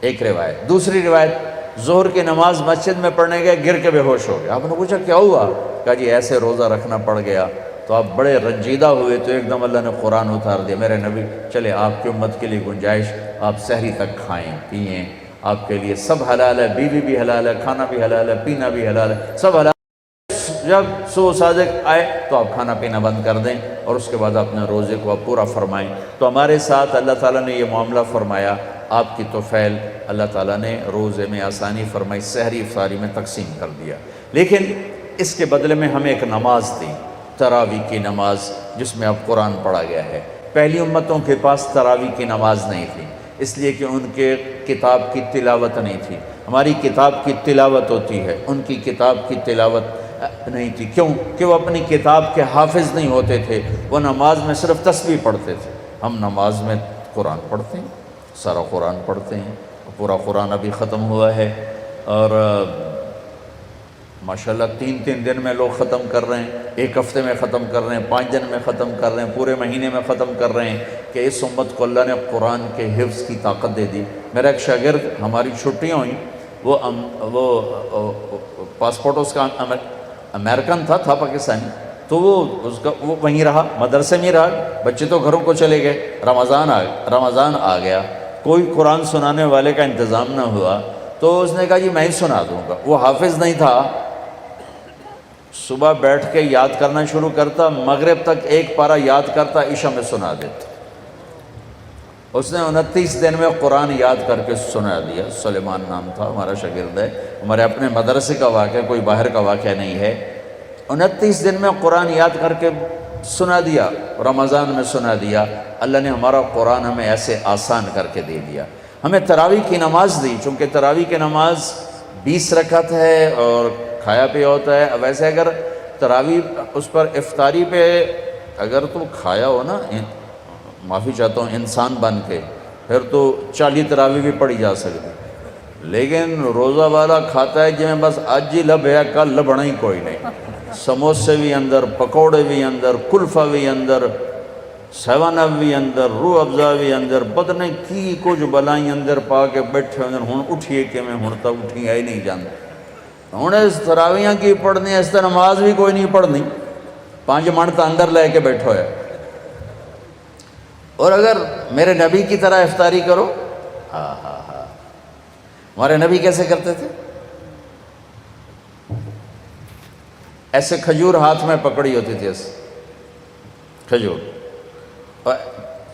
Speaker 1: ایک روایت۔ دوسری روایت ظہر کی نماز مسجد میں پڑھنے گئے، گر کے بے ہوش ہو گئے۔ آپ نے پوچھا کیا ہوا؟ کہا جی ایسے روزہ رکھنا پڑ گیا۔ تو آپ بڑے رنجیدہ ہوئے، تو ایک دم اللہ نے قرآن اتار دیا، میرے نبی چلے آپ کی امت کے لیے گنجائش، آپ سحری تک کھائیں پئیں، آپ کے لیے سب حلال ہے، بیوی بھی حلال ہے، کھانا بھی حلال ہے، پینا بھی حلال ہے، سب حلال ہے۔ جب صبح صادق آئے تو آپ کھانا پینا بند کر دیں اور اس کے بعد اپنے روزے کو آپ پورا فرمائیں۔ تو ہمارے ساتھ اللہ تعالیٰ نے یہ معاملہ فرمایا، آپ کی توفیل اللہ تعالیٰ نے روزے میں آسانی فرمائی، سحری افطاری میں تقسیم کر دیا۔ لیکن اس کے بدلے میں ہمیں ایک نماز دی، تراویح کی نماز، جس میں اب قرآن پڑھا گیا ہے۔ پہلی امتوں کے پاس تراویح کی نماز نہیں تھی، اس لیے کہ ان کے کتاب کی تلاوت نہیں تھی۔ ہماری کتاب کی تلاوت ہوتی ہے، ان کی کتاب کی تلاوت نہیں تھی۔ کیوں؟ کہ وہ اپنی کتاب کے حافظ نہیں ہوتے تھے، وہ نماز میں صرف تسبیح پڑھتے تھے۔ ہم نماز میں قرآن پڑھتے ہیں، سارا قرآن پڑھتے ہیں، پورا قرآن ابھی ختم ہوا ہے، اور ماشاءاللہ 3 دن میں لوگ ختم کر رہے ہیں، 1 ہفتے میں ختم کر رہے ہیں، 5 دن میں ختم کر رہے ہیں، پورے مہینے میں ختم کر رہے ہیں، کہ اس امت کو اللہ نے قرآن کے حفظ کی طاقت دے دی۔ میرا ایک شاگرد، ہماری چھٹیاں ہوئیں، وہ پاسپورٹ اس کا امریکن تھا پاکستانی، تو وہ وہیں رہا، مدرسے میں رہا، بچے تو گھروں کو چلے گئے۔ رمضان آ گیا، کوئی قرآن سنانے والے کا انتظام نہ ہوا، تو اس نے کہا جی میں ہی سنا دوں گا۔ وہ حافظ نہیں تھا، صبح بیٹھ کے یاد کرنا شروع کرتا، مغرب تک ایک پارہ یاد کرتا، عشاء میں سنا دیتا۔ اس نے 29 دن میں قرآن یاد کر کے سنا دیا۔ سلیمان نام تھا، ہمارا شاگرد ہے، ہمارے اپنے مدرسے کا واقعہ، کوئی باہر کا واقعہ نہیں ہے۔ 29 دن میں قرآن یاد کر کے سنا دیا، رمضان میں سنا دیا۔ اللہ نے ہمارا قرآن ہمیں ایسے آسان کر کے دے دیا۔ ہمیں تراویح کی نماز دی، چونکہ تراویح کی نماز 20 رکعت ہے اور کھایا پیا ہوتا ہے۔ ویسے اگر تراویح اس پر افطاری پہ اگر تو کھایا ہو نا، معافی چاہتا ہوں، انسان بن کے، پھر تو 40 تراویح بھی پڑھی جا سکتی، لیکن روزہ والا کھاتا ہے جی بس اج ہی لب ہے، کل لبنا ہی کوئی نہیں۔ سموسے بھی اندر، پکوڑے بھی اندر، کلفہ بھی اندر، 7 اپ بھی اندر، روح افزا بھی اندر، پتہ نہیں کی کچھ بلائیں اندر پا کے بیٹھے اندر۔ ہوں اٹھیے کہ میں ہوں تک اٹھی ہی نہیں جانتا، ہوں اس تراویحاں کی پڑھنی، اس طرح نماز بھی کوئی نہیں پڑھنی، 5 منٹ اندر لے کے بیٹھو ہے۔ اور اگر میرے نبی کی طرح افطاری کرو، ہمارے نبی کیسے کرتے تھے؟ ایسے کھجور ہاتھ میں پکڑی ہوتی تھی، ایسے کھجور، اور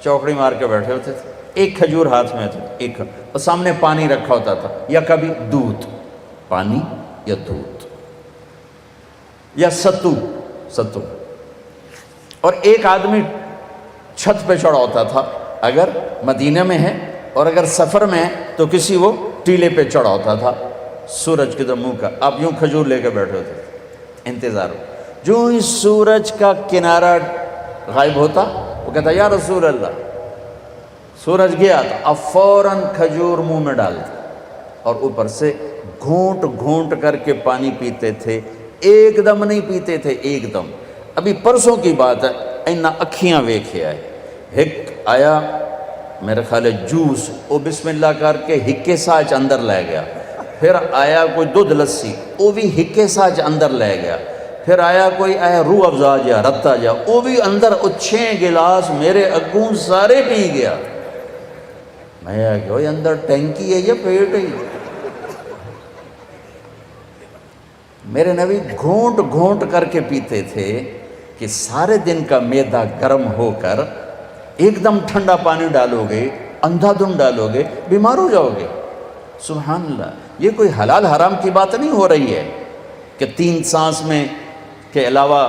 Speaker 1: چوکڑی مار کے بیٹھے ہوتے تھے، ایک کھجور ہاتھ میں تھا، ایک، اور سامنے پانی رکھا ہوتا تھا، یا کبھی دودھ، پانی یا دودھ یا ستو، اور ایک آدمی چھت پہ چڑھا ہوتا تھا اگر مدینہ میں ہے، اور اگر سفر میں ہے تو کسی وہ ٹیلے پہ چڑھا ہوتا تھا، سورج کی طرف منہ کا، آپ یوں کھجور لے کے بیٹھے ہوتے تھے، انتظار ہو۔ جو ہی سورج کا کنارہ غائب ہوتا، وہ کہتا یا رسول اللہ، سورج گیا تو اب فوراً کھجور منہ میں ڈالتے اور اوپر سے گھونٹ گھونٹ کر کے پانی پیتے تھے، ایک دم نہیں پیتے تھے، ایک دم۔ ابھی پرسوں کی بات ہے، اینا اکھیاں ویکھے آئے، ہک آیا میرے خیال ہے جوس، وہ بسم اللہ کر کے ہکے ساچ اندر لے گیا، پھر آیا کوئی دودھ لسی، وہ بھی ہکے ساچ اندر لے گیا، پھر آیا کوئی آیا روح افزا جا، رتا جا، وہ بھی اندر، 6 گلاس میرے اگوں سارے پی گیا۔ میں کہ وہ اندر ٹینکی ہے یا پیٹ ہے؟ میرے نبی گھونٹ گھونٹ کر کے پیتے تھے کہ سارے دن کا معدہ گرم ہو کر ایک دم ٹھنڈا پانی ڈالو گے، اندھا دھند ڈالو گے، بیمار ہو جاؤ گے۔ سبحان اللہ، یہ کوئی حلال حرام کی بات نہیں ہو رہی ہے کہ 3 سانس میں کے علاوہ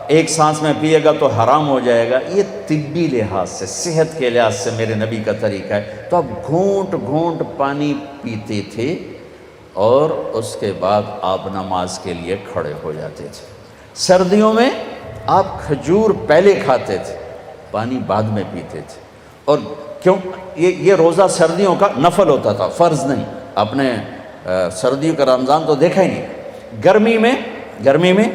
Speaker 1: 1 سانس میں پیے گا تو حرام ہو جائے گا۔ یہ طبی لحاظ سے، صحت کے لحاظ سے میرے نبی کا طریقہ ہے۔ تو آپ گھونٹ گھونٹ پانی پیتے تھے اور اس کے بعد آپ نماز کے لیے کھڑے ہو جاتے تھے۔ سردیوں میں آپ کھجور پہلے کھاتے تھے، پانی بعد میں پیتے تھے۔ اور کیوں؟ یہ روزہ سردیوں کا نفل ہوتا تھا، فرض نہیں۔ آپ نے سردیوں کا رمضان تو دیکھا ہی نہیں۔ گرمی میں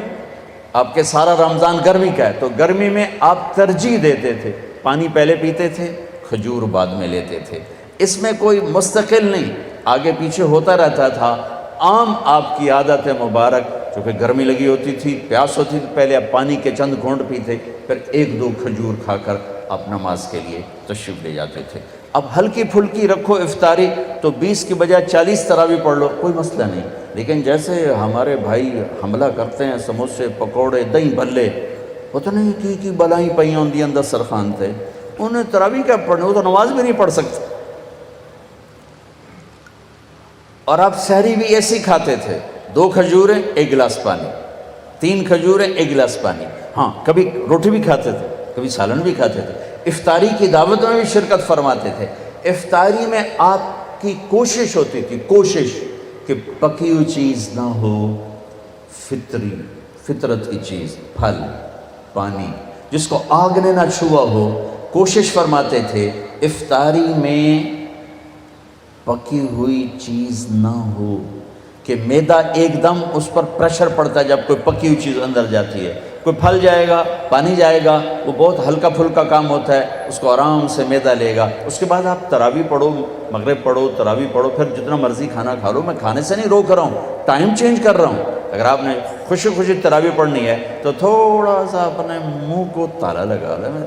Speaker 1: آپ کے سارا رمضان گرمی کا ہے، تو گرمی میں آپ ترجیح دیتے تھے، پانی پہلے پیتے تھے، کھجور بعد میں لیتے تھے۔ اس میں کوئی مستقل نہیں، آگے پیچھے ہوتا رہتا تھا۔ عام آپ کی عادت مبارک، چونکہ گرمی لگی ہوتی تھی، پیاس ہوتی تھی، پہلے آپ پانی کے چند گھونٹ پیتے، پھر 1-2 کھجور کھا کر آپ نماز کے لیے تشریف لے جاتے تھے۔ اب ہلکی پھلکی رکھو افطاری تو 20 کی بجائے 40 تراویح پڑھ لو، کوئی مسئلہ نہیں۔ لیکن جیسے ہمارے بھائی حملہ کرتے ہیں، سموسے، پکوڑے، دہی بھلے، پتہ نہیں کی بلائیں پئیاں ہوندی اندر سرخان تھے، انہیں تراویح کیا پڑھنے، وہ تو نماز بھی نہیں پڑھ سکتے۔ اور آپ سحری بھی ایسی کھاتے تھے، 2 کھجوریں 1 گلاس پانی، 3 کھجوریں 1 گلاس پانی۔ ہاں، کبھی روٹی بھی کھاتے تھے، کبھی سالن بھی کھاتے تھے۔ افطاری کی دعوت میں بھی شرکت فرماتے تھے۔ افطاری میں آپ کی کوشش ہوتی تھی، کہ پکی ہوئی چیز نہ ہو، فطرت کی چیز، پھل، پانی، جس کو آگ نے نہ چھوا ہو۔ کوشش فرماتے تھے افطاری میں پکی ہوئی چیز نہ ہو، کہ معدہ ایک دم اس پر پریشر پڑتا ہے جب کوئی پکی ہوئی چیز اندر جاتی ہے۔ کوئی پھل جائے گا، پانی جائے گا، وہ بہت ہلکا پھلکا کام ہوتا ہے، اس کو آرام سے معدہ لے گا۔ اس کے بعد آپ تراویح پڑھو، مغرب پڑھو، تراویح پڑھو، پھر جتنا مرضی کھانا کھا لو۔ میں کھانے سے نہیں روک رہا ہوں، ٹائم چینج کر رہا ہوں۔ اگر آپ نے خوشی خوشی تراویح پڑھنی ہے تو تھوڑا سا اپنے منہ کو تالا لگا لیں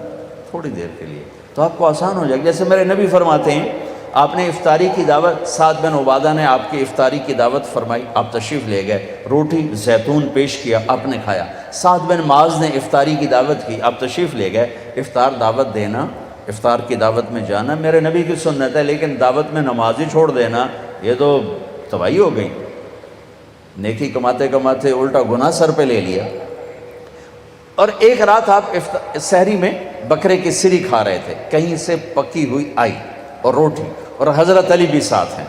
Speaker 1: تھوڑی دیر کے لیے، تو آپ کو آسان ہو جائے گا۔ جیسے میرے نبی فرماتے ہیں آپ نے افطاری کی دعوت، سعد بن عبادہ نے آپ کی افطاری کی دعوت فرمائی، آپ تشریف لے گئے، روٹی زیتون پیش کیا، آپ نے کھایا۔ سعد بن معاذ نے افطاری کی دعوت کی، آپ تشریف لے گئے۔ افطار دعوت دینا، افطار کی دعوت میں جانا میرے نبی کی سنت ہے، لیکن دعوت میں نماز ہی چھوڑ دینا یہ تو تباہی ہو گئی۔ نیکی کماتے کماتے الٹا گناہ سر پہ لے لیا۔ اور ایک رات آپ سحری میں بکرے کی سری کھا رہے تھے، کہیں سے پکی ہوئی آئی اور روٹی، اور حضرت علی بھی ساتھ ہیں،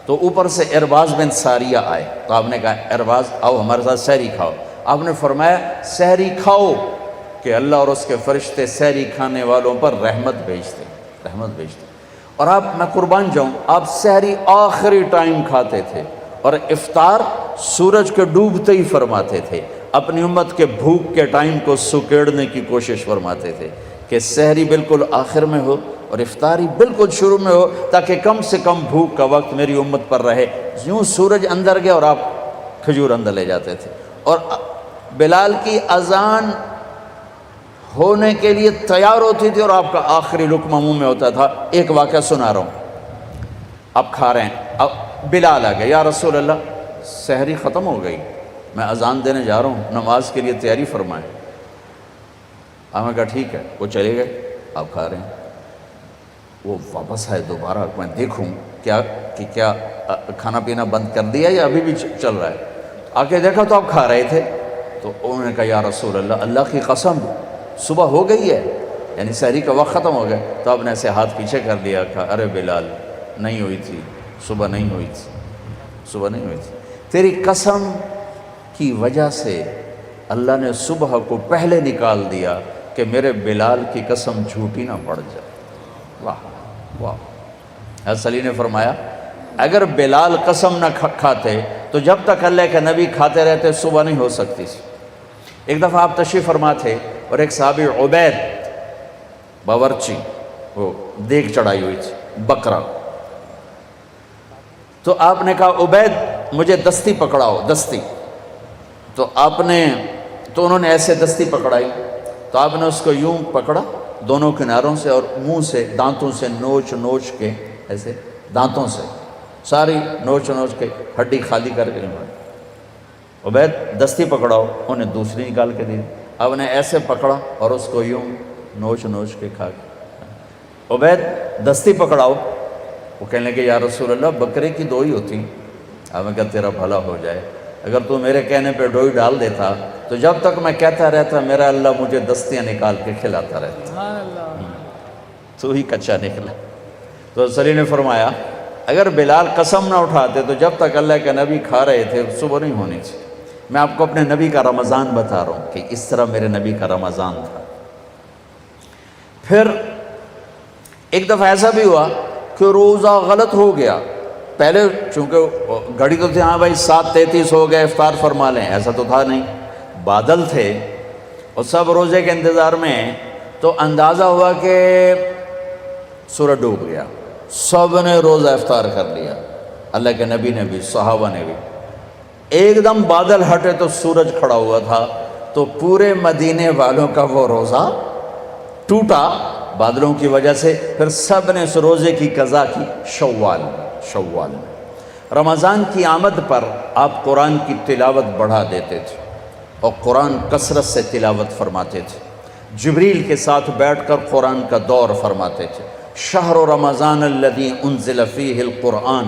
Speaker 1: تو اوپر سے ارباز بن ساریہ آئے، تو آپ نے کہا ارباز آؤ ہمارے ساتھ سحری کھاؤ۔ آپ نے فرمایا سحری کھاؤ کہ اللہ اور اس کے فرشتے سحری کھانے والوں پر رحمت بھیجتے، رحمت بھیجتے۔ اور میں قربان جاؤں، آپ سحری آخری ٹائم کھاتے تھے اور افطار سورج کے ڈوبتے ہی فرماتے تھے، اپنی امت کے بھوک کے ٹائم کو سکیڑنے کی کوشش فرماتے تھے کہ سحری بالکل آخر میں ہو اور افطاری بالکل شروع میں ہو، تاکہ کم سے کم بھوک کا وقت میری امت پر رہے۔ یوں سورج اندر گیا اور آپ کھجور اندر لے جاتے تھے، اور بلال کی اذان ہونے کے لیے تیار ہوتی تھی اور آپ کا آخری لقمہ منہ میں ہوتا تھا۔ ایک واقعہ سنا رہا ہوں، آپ کھا رہے ہیں، اب بلال آ گئے، یا رسول اللہ سحری ختم ہو گئی، میں اذان دینے جا رہا ہوں، نماز کے لیے تیاری فرمائیں۔ آپ نے کہا ٹھیک ہے، وہ چلے گئے، آپ کھا رہے ہیں۔ وہ واپس آئے دوبارہ، میں دیکھوں کیا کھانا پینا بند کر دیا یا ابھی بھی چل رہا ہے۔ آ کے دیکھا تو آپ کھا رہے تھے، تو انہوں نے کہا یا رسول اللہ، اللہ کی قسم صبح ہو گئی ہے، یعنی سحری کا وقت ختم ہو گیا۔ تو آپ نے ایسے ہاتھ پیچھے کر دیا، کہا ارے بلال نہیں ہوئی تھی، صبح نہیں ہوئی تھی، صبح نہیں ہوئی تھی، تیری قسم کی وجہ سے اللہ نے صبح کو پہلے نکال دیا کہ میرے بلال کی قسم جھوٹی نہ پڑ جائے۔ واہ واہ۔ حضرت علی نے فرمایا اگر بلال قسم نہ کھاتے تو جب تک اللہ کے نبی کھاتے رہتے صبح نہیں ہو سکتی تھی۔ ایک دفعہ آپ تشریف فرما تھے اور ایک صحابی عبید باورچی، وہ دیگ چڑھائی ہوئی تھی بکرا، تو آپ نے کہا عبید مجھے دستی پکڑاؤ، دستی، تو انہوں نے ایسے دستی پکڑائی، تو آپ نے اس کو یوں پکڑا دونوں کناروں سے اور منہ سے دانتوں سے نوچ نوچ کے، ایسے دانتوں سے ساری نوچ نوچ کے ہڈی خالی کر کے نکالی۔ عبید دستی پکڑاؤ، انہیں دوسری نکال کے دی، آپ نے ایسے پکڑا اور اس کو یوں نوچ نوچ کے کھا کے۔ عبید دستی پکڑاؤ، وہ کہنے لگے یا رسول اللہ بکرے کی دو ہی ہوتی۔ آپ نے کہا تیرا بھلا ہو جائے، اگر تو میرے کہنے پہ ڈوئی ڈال دیتا تو جب تک میں کہتا رہتا میرا اللہ مجھے دستیاں نکال کے کھلاتا رہتا، تو ہی کچا نکلا۔ تو علی نے فرمایا اگر بلال قسم نہ اٹھاتے تو جب تک اللہ کے نبی کھا رہے تھے صبح نہیں ہونی تھی۔ میں آپ کو اپنے نبی کا رمضان بتا رہا ہوں کہ اس طرح میرے نبی کا رمضان تھا۔ پھر ایک دفعہ ایسا بھی ہوا کہ روزہ غلط ہو گیا، پہلے چونکہ گھڑی تو تھی، ہاں بھائی 7:33 ہو گئے افطار فرما لیں، ایسا تو تھا نہیں، بادل تھے اور سب روزے کے انتظار میں، تو اندازہ ہوا کہ سورج ڈوب گیا، سب نے روزہ افطار کر لیا، اللہ کے نبی نے بھی، صحابہ نے بھی۔ ایک دم بادل ہٹے تو سورج کھڑا ہوا تھا، تو پورے مدینے والوں کا وہ روزہ ٹوٹا بادلوں کی وجہ سے۔ پھر سب نے اس روزے کی قضا کی شوال میں۔ رمضان کی آمد پر آپ قرآن کی تلاوت بڑھا دیتے تھے اور قرآن کثرت سے تلاوت فرماتے تھے، جبریل کے ساتھ بیٹھ کر قرآن کا دور فرماتے تھے۔ شہر رمضان الذی انزل فیہ القرآن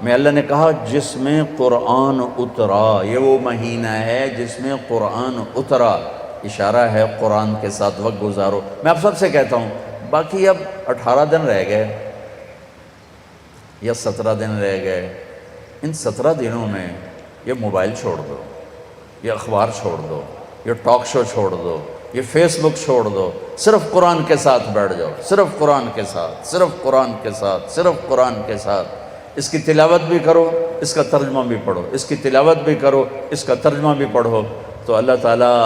Speaker 1: میں اللہ نے کہا جس میں قرآن اترا، یہ وہ مہینہ ہے جس میں قرآن اترا، اشارہ ہے قرآن کے ساتھ وقت گزارو۔ میں آپ سب سے کہتا ہوں باقی اب 18 دن رہ گئے یا 17 دن رہ گئے، ان 17 دنوں میں یہ موبائل چھوڑ دو، یہ اخبار چھوڑ دو، یہ ٹاک شو چھوڑ دو، یہ فیس بک چھوڑ دو، صرف قرآن کے ساتھ بیٹھ جاؤ، صرف قرآن کے ساتھ، صرف قرآن کے ساتھ، صرف قرآن کے ساتھ۔ اس کی تلاوت بھی کرو، اس کا ترجمہ بھی پڑھو، اس کی تلاوت بھی کرو، اس کا ترجمہ بھی پڑھو، تو اللہ تعالیٰ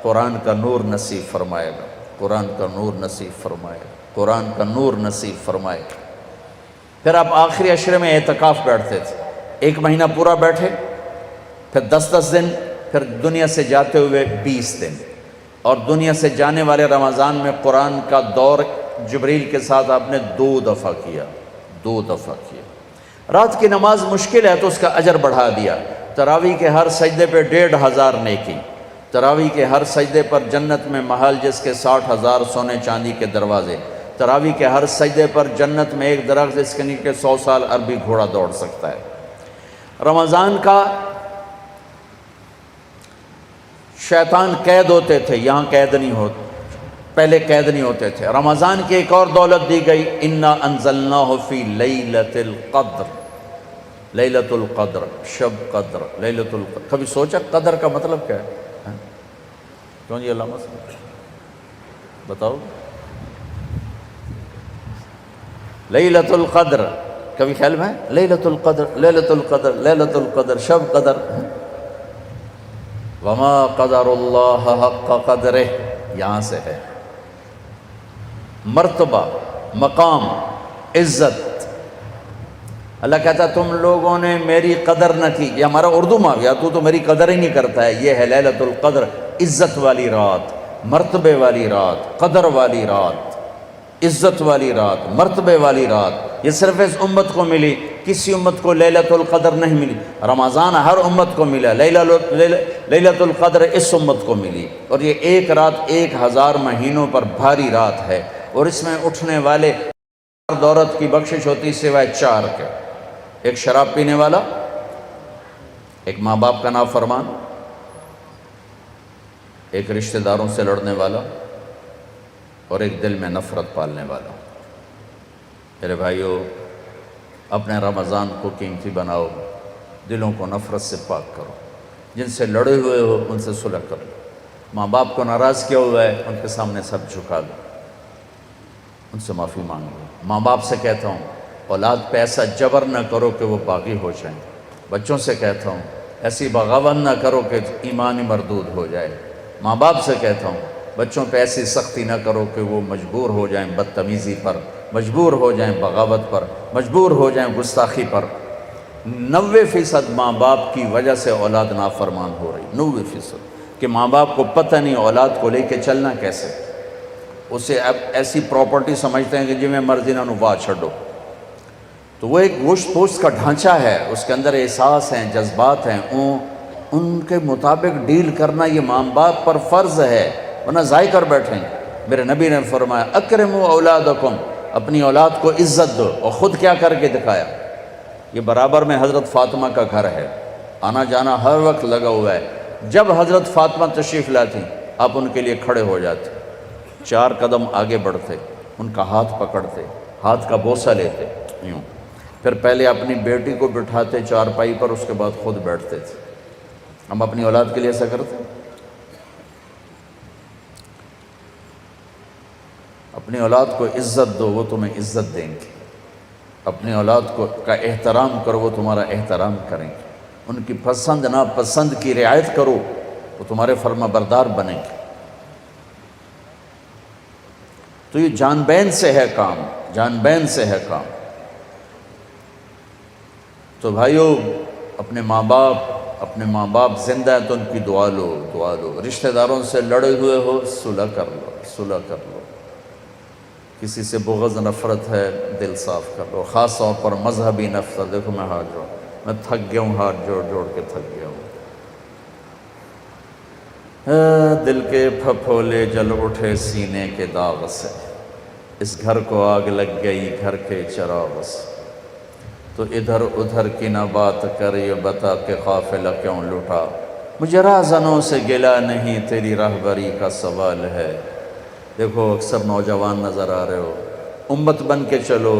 Speaker 1: قرآن کا نور نصیب فرمائے گا، قرآن کا نور نصیب فرمائے گا، قرآن کا نور نصیب فرمائے گا۔ پھر آپ آخری عشرے میں اعتکاف بیٹھتے تھے، 1 مہینہ پورا بیٹھے، پھر 10 دن، پھر دنیا سے جاتے ہوئے 20 دن، اور دنیا سے جانے والے رمضان میں قرآن کا دور جبریل کے ساتھ آپ نے 2 دفعہ کیا، 2 دفعہ کیا۔ رات کی نماز مشکل ہے تو اس کا اجر بڑھا دیا، تراویح کے ہر سجدے پہ 1500 نیکی، تراویح کے ہر سجدے پر جنت میں محل جس کے 60,000 سونے چاندی کے دروازے، تراویح کے ہر سجدے پر جنت میں ایک درخت جس کے نیچے 100 سال عربی گھوڑا دوڑ سکتا ہے۔ رمضان کا شیطان قید ہوتے تھے، یہاں قید نہیں ہوتے، پہلے قید نہیں ہوتے تھے۔ رمضان کی ایک اور دولت دی گئی، انا انزلناہ فی لیلۃ القدر، لیلۃ القدر، شب قدر، لیلۃ القدر۔ کبھی سوچا قدر کا مطلب کیا ہے؟ کیوں جی علامہ صاحب بتاؤ؟ لیلۃ القدر کبھی خیال میں؟ لیلۃ القدر، لیلۃ القدر، لیلۃ القدر، شب قدر۔ وما قدر اللہ حق قدرہ، یہاں سے ہے مرتبہ، مقام، عزت۔ اللہ کہتا ہے تم لوگوں نے میری قدر نہ کی، یہ ہمارا اردو میں آ گیا، تو میری قدر ہی نہیں کرتا ہے۔ یہ ہے لیلۃ القدر، عزت والی رات، مرتبے والی رات، قدر والی رات، عزت والی رات، مرتبے والی رات۔ یہ صرف اس امت کو ملی، کسی امت کو لیلۃ القدر نہیں ملی۔ رمضان ہر امت کو ملا، لیلۃ القدر اس امت کو ملی۔ اور یہ ایک رات 1000 مہینوں پر بھاری رات ہے، اور اس میں اٹھنے والے دولت کی بخشش ہوتی سوائے 4 کے: ایک شراب پینے والا، ایک ماں باپ کا نافرمان، ایک رشتہ داروں سے لڑنے والا، اور ایک دل میں نفرت پالنے والا۔ میرے بھائیو، اپنے رمضان کو قیمتی بناؤ، دلوں کو نفرت سے پاک کرو، جن سے لڑے ہوئے ہو ان سے صلح کرو، ماں باپ کو ناراض کیا ہوا ہے ان کے سامنے سر جھکا دو، ان سے معافی مانگ لو۔ ماں باپ سے کہتا ہوں اولاد پہ ایسا جبر نہ کرو کہ وہ باغی ہو جائیں۔ بچوں سے کہتا ہوں ایسی بغاوت نہ کرو کہ ایمان مردود ہو جائے۔ ماں باپ سے کہتا ہوں بچوں پہ ایسی سختی نہ کرو کہ وہ مجبور ہو جائیں بدتمیزی پر، مجبور ہو جائیں بغاوت پر، مجبور ہو جائیں گستاخی پر۔ 90% ماں باپ کی وجہ سے اولاد نافرمان ہو رہی، 90%، کہ ماں باپ کو پتہ نہیں اولاد کو لے کے چلنا کیسے۔ اسے اب ایسی پراپرٹی سمجھتے ہیں کہ جی میں مرضی نہ نوا چھڑو۔ تو وہ ایک گوشت پوشت کا ڈھانچہ ہے، اس کے اندر احساس ہیں، جذبات ہیں، ان کے مطابق ڈیل کرنا یہ ماں باپ پر فرض ہے، ورنہ ضائع کر بیٹھیں۔ میرے نبی نے فرمایا اکرموا اولادکم، اپنی اولاد کو عزت دو، اور خود کیا کر کے دکھایا؟ یہ برابر میں حضرت فاطمہ کا گھر ہے، آنا جانا ہر وقت لگا ہوا ہے۔ جب حضرت فاطمہ تشریف لاتی آپ ان کے لیے کھڑے ہو جاتے، 4 قدم آگے بڑھتے، ان کا ہاتھ پکڑتے، ہاتھ کا بوسہ لیتے یوں، پھر پہلے اپنی بیٹی کو بٹھاتے چارپائی پر، اس کے بعد خود بیٹھتے تھے۔ ہم اپنی اولاد کے لیے ایسا کرتے ہیں؟ اپنی اولاد کو عزت دو، وہ تمہیں عزت دیں گے۔ اپنی اولاد کا احترام کرو، وہ تمہارا احترام کریں گے۔ ان کی پسند ناپسند کی رعایت کرو، وہ تمہارے فرما بردار بنیں گے۔ تو یہ جان بین سے ہے کام، جان بین سے ہے کام۔ تو بھائیو، اپنے ماں باپ زندہ ہیں تو ان کی دعا لو۔ رشتہ داروں سے لڑے ہوئے ہو، صلح کر لو۔ کسی سے بغض نفرت ہے، دل صاف کر لو، خاص طور پر مذہبی نفرت۔ دیکھو میں تھک گیا ہوں، ہاتھ جوڑ کے تھک گیا ہوں۔ دل کے پھپھولے جل اٹھے سینے کے داغ سے، اس گھر کو آگ لگ گئی گھر کے چراغ سے، تو ادھر ادھر کی نہ بات کر، یہ بتا کہ قافلہ کیوں لٹا، مجھے راہزنوں سے گلہ نہیں، تیری راہبری کا سوال ہے۔ دیکھو اکثر نوجوان نظر آ رہے ہو، امت بن کے چلو،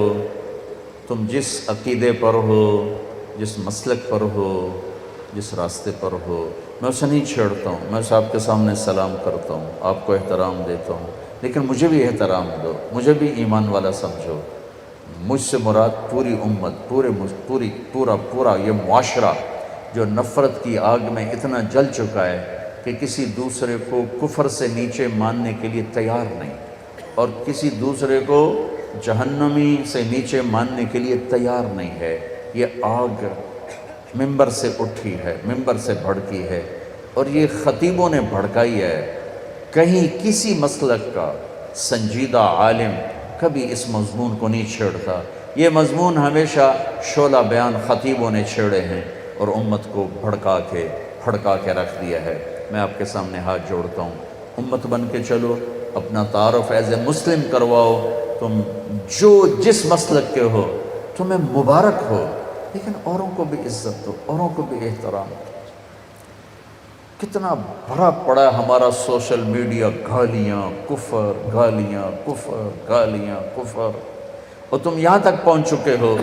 Speaker 1: تم جس عقیدے پر ہو، جس مسلک پر ہو، جس راستے پر ہو، میں اسے نہیں چھیڑتا ہوں، میں اسے آپ کے سامنے سلام کرتا ہوں، آپ کو احترام دیتا ہوں، لیکن مجھے بھی احترام دو، مجھے بھی ایمان والا سمجھو۔ مجھ سے مراد پوری امت، پورا یہ معاشرہ جو نفرت کی آگ میں اتنا جل چکا ہے کہ کسی دوسرے کو کفر سے نیچے ماننے کے لیے تیار نہیں، اور کسی دوسرے کو جہنمی سے نیچے ماننے کے لیے تیار نہیں ہے۔ یہ آگ ممبر سے اٹھی ہے، ممبر سے بھڑکی ہے، اور یہ خطیبوں نے بھڑکائی ہے۔ کہیں کسی مسلک کا سنجیدہ عالم کبھی اس مضمون کو نہیں چھیڑتا یہ مضمون ہمیشہ شعلہ بیان خطیبوں نے چھیڑے ہیں اور امت کو بھڑکا کے رکھ دیا ہے۔ میں آپ کے سامنے ہاتھ جوڑتا ہوں، امت بن کے چلو، اپنا تعارف ایز اے مسلم کرواؤ، تم جو جس مسلک کے ہو تمہیں مبارک ہو، لیکن اوروں کو بھی عزت دو، اوروں کو بھی احترام دو۔ کتنا بھرا پڑا ہے ہمارا سوشل میڈیا، گالیاں کفر، گالیاں کفر، گالیاں کفر، اور تم یہاں تک پہنچ چکے ہو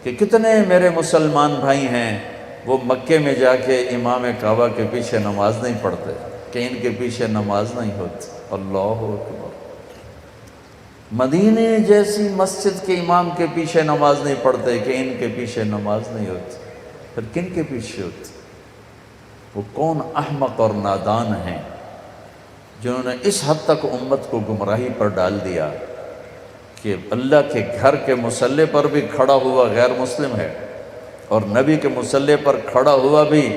Speaker 1: کہ کتنے میرے مسلمان بھائی ہیں وہ مکے میں جا کے امام کعبہ کے پیچھے نماز نہیں پڑھتے کہ ان کے پیچھے نماز نہیں ہوتی۔ اللہ اکبر۔ مدینے جیسی مسجد کے امام کے پیچھے نماز نہیں پڑھتے کہ ان کے پیچھے نماز نہیں ہوتی، پھر کن کے پیچھے ہوتی؟ وہ کون احمق اور نادان ہیں جنہوں نے اس حد تک امت کو گمراہی پر ڈال دیا کہ اللہ کے گھر کے مصلی پر بھی کھڑا ہوا غیر مسلم ہے، اور نبی کے مصلی پر کھڑا ہوا بھی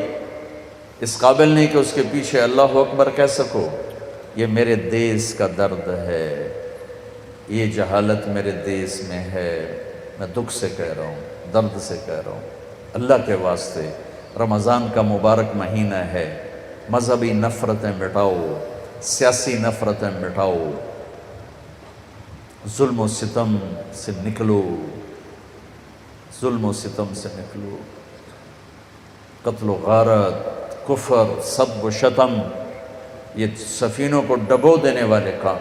Speaker 1: اس قابل نہیں کہ اس کے پیچھے اللہ اکبر کہہ سکو۔ یہ میرے دیس کا درد ہے، یہ جہالت میرے دیس میں ہے، میں دکھ سے کہہ رہا ہوں، درد سے کہہ رہا ہوں۔ اللہ کے واسطے رمضان کا مبارک مہینہ ہے، مذہبی نفرتیں مٹاؤ، سیاسی نفرتیں مٹاؤ، ظلم و ستم سے نکلو، ظلم و ستم سے نکلو، قتل و غارت، کفر، سب و شتم، یہ سفینوں کو ڈبو دینے والے کام۔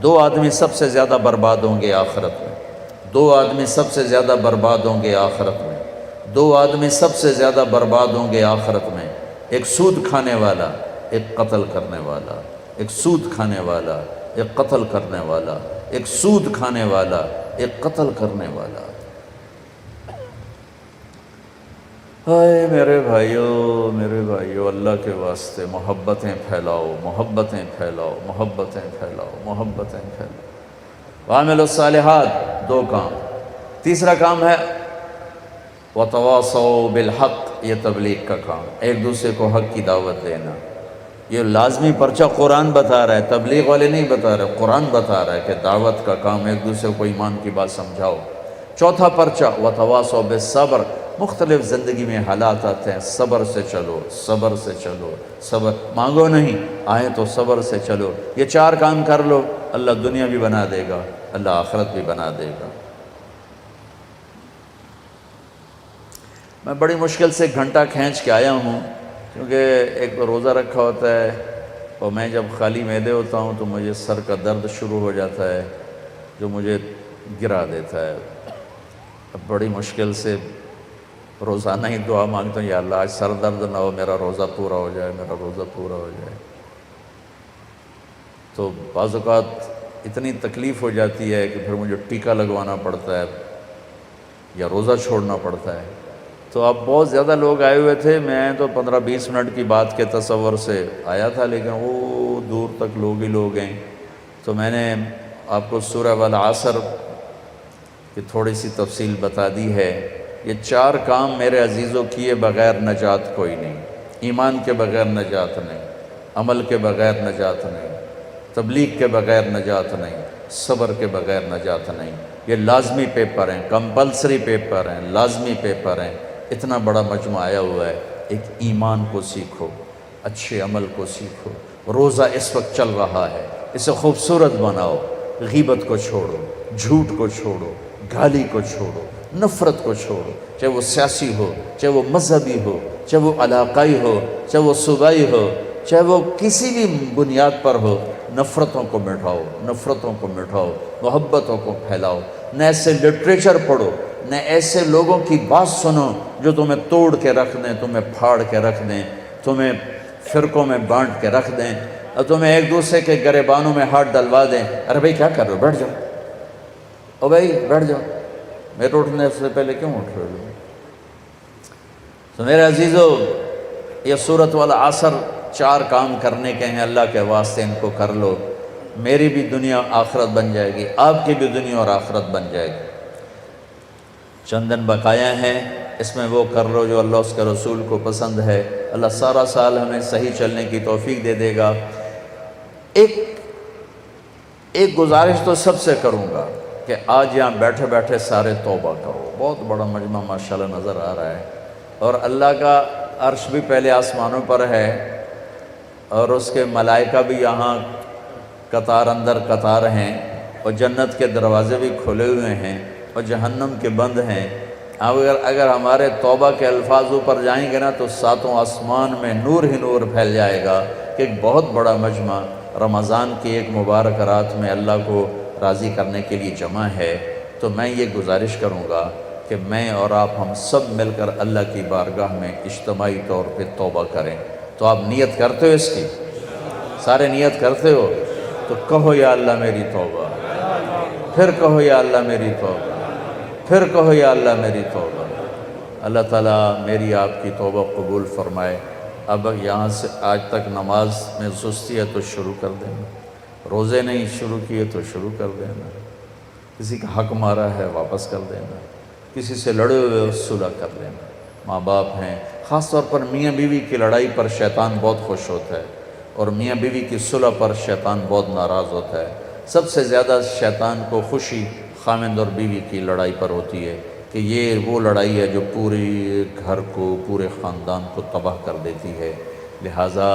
Speaker 1: دو آدمی سب سے زیادہ برباد ہوں گے آخرت میں، دو آدمی سب سے زیادہ برباد ہوں گے آخرت میں، دو آدمی سب سے زیادہ برباد ہوں گے آخرت میں، ایک سود کھانے والا، ایک قتل کرنے والا، ایک سود کھانے والا، ایک قتل کرنے والا، ایک سود کھانے والا، ایک قتل کرنے والا۔ ہائے میرے بھائیو، اللہ کے واسطے محبتیں پھیلاؤ، محبتیں پھیلاؤ، محبتیں پھیلاؤ، محبتیں پھیلاؤ۔ وَعَمِلُوا الصَّالِحَاتِ، دو کام۔ تیسرا کام ہے وَتَوَاصَوْا بِالْحَقِّ، یہ تبلیغ کا کام، ایک دوسرے کو حق کی دعوت دینا۔ یہ لازمی پرچہ قرآن بتا رہا ہے، تبلیغ والے نہیں بتا رہے، قرآن بتا رہا ہے کہ دعوت کا کام، ایک دوسرے کو ایمان کی بات سمجھاؤ۔ چوتھا پرچہ وَتَوَاصَوْا بِالصَّبْرِ، مختلف زندگی میں حالات آتے ہیں، صبر سے چلو، صبر سے چلو، صبر مانگو نہیں، آئے تو صبر سے چلو۔ یہ چار کام کر لو، اللہ دنیا بھی بنا دے گا، اللہ آخرت بھی بنا دے گا۔ میں بڑی مشکل سے گھنٹہ کھینچ کے آیا ہوں، کیونکہ ایک روزہ رکھا ہوتا ہے، اور میں جب خالی معدے ہوتا ہوں تو مجھے سر کا درد شروع ہو جاتا ہے جو مجھے گرا دیتا ہے۔ اب بڑی مشکل سے روزانہ ہی دعا مانگتا ہوں، یا اللہ آج سر درد نہ ہو، میرا روزہ پورا ہو جائے، میرا روزہ پورا ہو جائے۔ تو بعض اوقات اتنی تکلیف ہو جاتی ہے کہ پھر مجھے ٹیکا لگوانا پڑتا ہے یا روزہ چھوڑنا پڑتا ہے۔ تو اب بہت زیادہ لوگ آئے ہوئے تھے، میں تو 15-20 منٹ کی بات کے تصور سے آیا تھا، لیکن وہ دور تک لوگ ہی لوگ ہیں۔ تو میں نے آپ کو سورہ والعصر کی تھوڑی سی تفصیل بتا دی ہے۔ یہ چار کام میرے عزیزوں کیے بغیر نجات کوئی نہیں، ایمان کے بغیر نجات نہیں، عمل کے بغیر نجات نہیں، تبلیغ کے بغیر نجات نہیں، صبر کے بغیر نجات نہیں۔ یہ لازمی پیپر ہیں، کمپلسری پیپر ہیں، لازمی پیپر ہیں۔ اتنا بڑا مجمع آیا ہوا ہے، ایک ایمان کو سیکھو، اچھے عمل کو سیکھو۔ روزہ اس وقت چل رہا ہے، اسے خوبصورت بناؤ، غیبت کو چھوڑو، جھوٹ کو چھوڑو، گالی کو چھوڑو، نفرت کو چھوڑو، چاہے وہ سیاسی ہو، چاہے وہ مذہبی ہو، چاہے وہ علاقائی ہو، چاہے وہ صوبائی ہو، چاہے وہ کسی بھی بنیاد پر ہو۔ نفرتوں کو مٹاؤ، نفرتوں کو مٹاؤ، محبتوں کو پھیلاؤ۔ نہ ایسے لٹریچر پڑھو، نہ ایسے لوگوں کی بات سنو جو تمہیں توڑ کے رکھ دیں، تمہیں پھاڑ کے رکھ دیں، تمہیں فرقوں میں بانٹ کے رکھ دیں، اور تمہیں ایک دوسرے کے گریبانوں میں ہاتھ ڈلوا دیں۔ ارے بھائی کیا کر رہے ہو، بیٹھ جاؤ، او بھائی بیٹھ جاؤ، میرے اٹھنے سے پہلے کیوں اٹھ رہے ہو؟ تو میرے عزیزو، یہ سورۃ والعصر چار کام کرنے کے ہیں، اللہ کے واسطے ان کو کر لو، میری بھی دنیا آخرت بن جائے گی، آپ کی بھی دنیا اور آخرت بن جائے گی۔ چند دن بقایا ہیں، اس میں وہ کر لو جو اللہ اس کے رسول کو پسند ہے۔ اللہ سارا سال ہمیں صحیح چلنے کی توفیق دے دے گا۔ ایک گزارش تو سب سے کروں گا کہ آج یہاں بیٹھے بیٹھے سارے توبہ کرو. بہت بڑا مجمع ماشاءاللہ نظر آ رہا ہے، اور اللہ کا عرش بھی پہلے آسمانوں پر ہے، اور اس کے ملائکہ بھی یہاں قطار اندر قطار ہیں، اور جنت کے دروازے بھی کھلے ہوئے ہیں اور جہنم کے بند ہیں. اگر ہمارے توبہ کے الفاظ اوپر جائیں گے نا تو ساتوں آسمان میں نور ہی نور پھیل جائے گا کہ ایک بہت بڑا مجمع رمضان کی ایک مبارک رات میں اللہ کو راضی کرنے کے لیے جمع ہے. تو میں یہ گزارش کروں گا کہ میں اور آپ ہم سب مل کر اللہ کی بارگاہ میں اجتماعی طور پہ توبہ کریں. تو آپ نیت کرتے ہو اس کی؟ سارے نیت کرتے ہو؟ تو کہو یا اللہ میری توبہ، پھر کہو یا اللہ میری توبہ، پھر کہو یا اللہ میری توبہ. اللہ تعالیٰ میری آپ کی توبہ قبول فرمائے. اب یہاں سے آج تک نماز میں سستی ہے تو شروع کر دینا، روزے نہیں شروع کیے تو شروع کر دینا، کسی کا حق مارا ہے واپس کر دینا، کسی سے لڑے ہوئے ہو صلح کر لینا. ماں باپ ہیں، خاص طور پر میاں بیوی کی لڑائی پر شیطان بہت خوش ہوتا ہے، اور میاں بیوی کی صلح پر شیطان بہت ناراض ہوتا ہے. سب سے زیادہ شیطان کو خوشی خامند اور بیوی کی لڑائی پر ہوتی ہے کہ یہ وہ لڑائی ہے جو پورے گھر کو، پورے خاندان کو تباہ کر دیتی ہے. لہٰذا